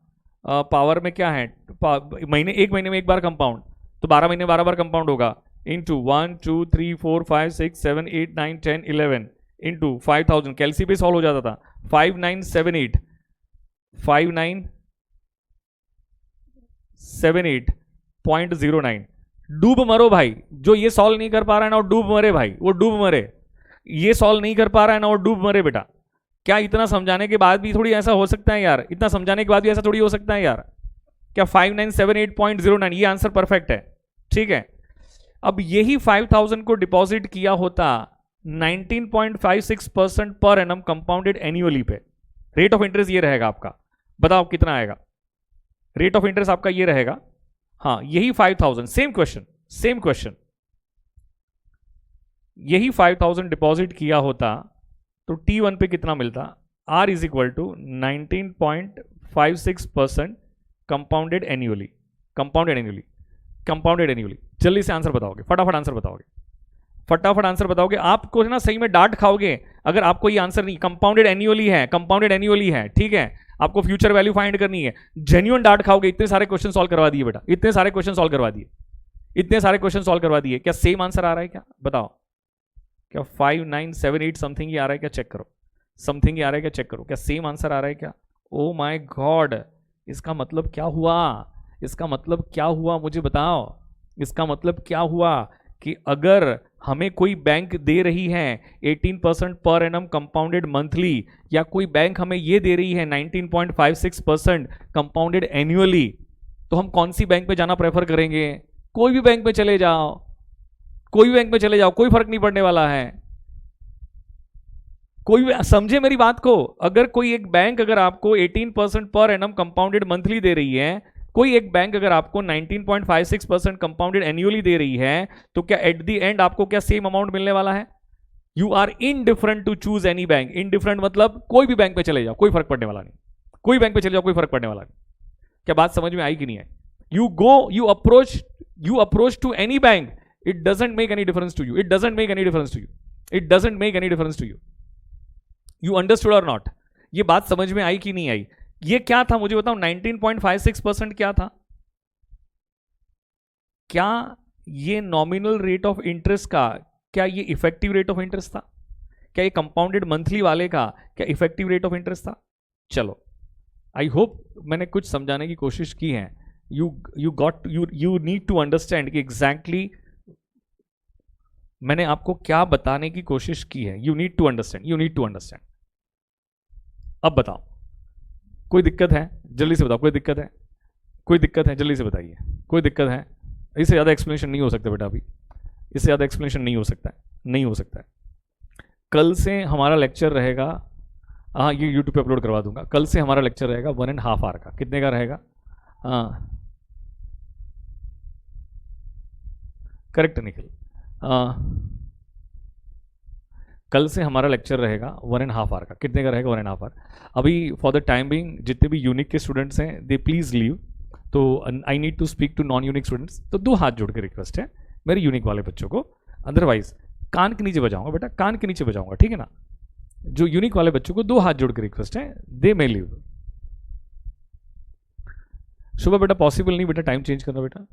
पावर में क्या है? महीने, 1 महीने में 1 बार कंपाउंड, तो 12 महीने 12 बार कंपाउंड होगा। इंटू 1 2 3 4 5 6 7 8 9 10 11 इंटू 5,000, कैलसी पे सॉल्व हो जाता था। 5978.09। डूब मरो भाई, जो ये सॉल्व नहीं कर पा रहा है ना वो डूब मरे भाई, वो डूब मरे। ये सॉल्व नहीं कर पा रहा है ना वो डूब मरे बेटा। क्या इतना समझाने के बाद भी थोड़ी ऐसा हो सकता है यार? इतना समझाने के बाद भी ऐसा थोड़ी हो सकता है यार? क्या 5978.09 ये आंसर परफेक्ट है? ठीक है। अब यही 5,000 को डिपॉजिट किया होता 19.56% पर एनम कंपाउंडेड एनुअली पे, रेट ऑफ इंटरेस्ट ये रहेगा आपका। बताओ कितना आएगा? रेट ऑफ इंटरेस्ट आपका ये रहेगा। हाँ यही 5,000, सेम क्वेश्चन, यही 5,000 डिपॉजिट किया होता तो T1 पे कितना मिलता? R is equal to 19.56% compounded annually. जल्दी से आंसर बताओगे, फटाफट आंसर बताओगे। आपको ना सही में डांट खाओगे अगर आपको ये आंसर नहीं, कंपाउंडेड एनुअली है, ठीक है। आपको फ्यूचर वैल्यू फाइंड करनी है, जेन्युइन डांट खाओगे। इतने सारे क्वेश्चन सॉल्व करवा दिए बेटा, इतने सारे क्वेश्चन सॉल्व करवा दिए। क्या सेम आंसर आ रहा है क्या? बताओ, क्या 5978 समथिंग ही आ रहा है क्या? चेक करो, क्या सेम आंसर आ रहा है क्या? ओ माय गॉड, इसका मतलब क्या हुआ? मुझे बताओ, इसका मतलब क्या हुआ कि अगर हमें कोई बैंक दे रही है 18% पर एनम कंपाउंडेड मंथली, या कोई बैंक हमें ये दे रही है 19.56% कंपाउंडेड एनुअली, तो हम कौन सी बैंक पे जाना प्रेफर करेंगे? कोई भी बैंक में चले जाओ, कोई भी बैंक में चले जाओ, कोई फर्क नहीं पड़ने वाला है। कोई भी समझे मेरी बात को, अगर कोई एक बैंक अगर आपको 18% पर एनम कंपाउंडेड मंथली दे रही है, कोई एक बैंक अगर आपको 19.56% कंपाउंडेड एनुअली दे रही है, तो क्या एट द एंड आपको क्या सेम अमाउंट मिलने वाला है? You are indifferent to choose any bank. Indifferent मतलब कोई भी बैंक पे चले जाओ, कोई फर्क पड़ने वाला नहीं। कोई बैंक पे चले जाओ, कोई फर्क पड़ने वाला नहीं। क्या बात समझ में आई कि नहीं आई? You approach to any bank, it doesn't make any difference to you, it doesn't make any difference to you, it doesn't make any difference to you. You understood और नॉट? ये बात समझ में आई कि नहीं आई? ये क्या था मुझे बताओ, 19.56% क्या था? क्या ये नॉमिनल रेट ऑफ इंटरेस्ट का, क्या ये इफेक्टिव रेट ऑफ इंटरेस्ट था? क्या ये कंपाउंडेड मंथली वाले का क्या इफेक्टिव रेट ऑफ इंटरेस्ट था? चलो, आई होप मैंने कुछ समझाने की कोशिश की है। यू नीड टू अंडरस्टैंड कि एग्जैक्टली मैंने आपको क्या बताने की कोशिश की है। You need to understand. अब बताओ, कोई दिक्कत है? जल्दी से बताओ, कोई दिक्कत है? कोई दिक्कत है? जल्दी से बताइए, कोई दिक्कत है? इससे ज़्यादा एक्सप्लेनेशन नहीं हो सकता बेटा, अभी इससे ज़्यादा एक्सप्लेनेशन नहीं हो सकता है, नहीं हो सकता है। कल से हमारा लेक्चर रहेगा, हाँ ये यूट्यूब पे अपलोड करवा दूंगा। कल से हमारा लेक्चर रहेगा 1.5 आवर का। कितने का रहेगा? हाँ करेक्ट निखिल। कल से हमारा लेक्चर रहेगा 1.5 आवर का। कितने का रहेगा? 1.5 आवर। अभी फॉर द टाइम बिंग जितने भी यूनिक के स्टूडेंट्स हैं दे प्लीज़ लीव। तो I need to speak to non unique students. तो 2 हाथ जोड़ के रिक्वेस्ट है मेरे यूनिक वाले बच्चों को, अदरवाइज कान के नीचे बजाऊंगा बेटा, कान के नीचे बजाऊंगा, ठीक है ना? जो यूनिक वाले बच्चों को 2 हाथ जोड़ के रिक्वेस्ट है, दे मे लीव। सुबह बेटा पॉसिबल नहीं बेटा, टाइम चेंज करना बेटा।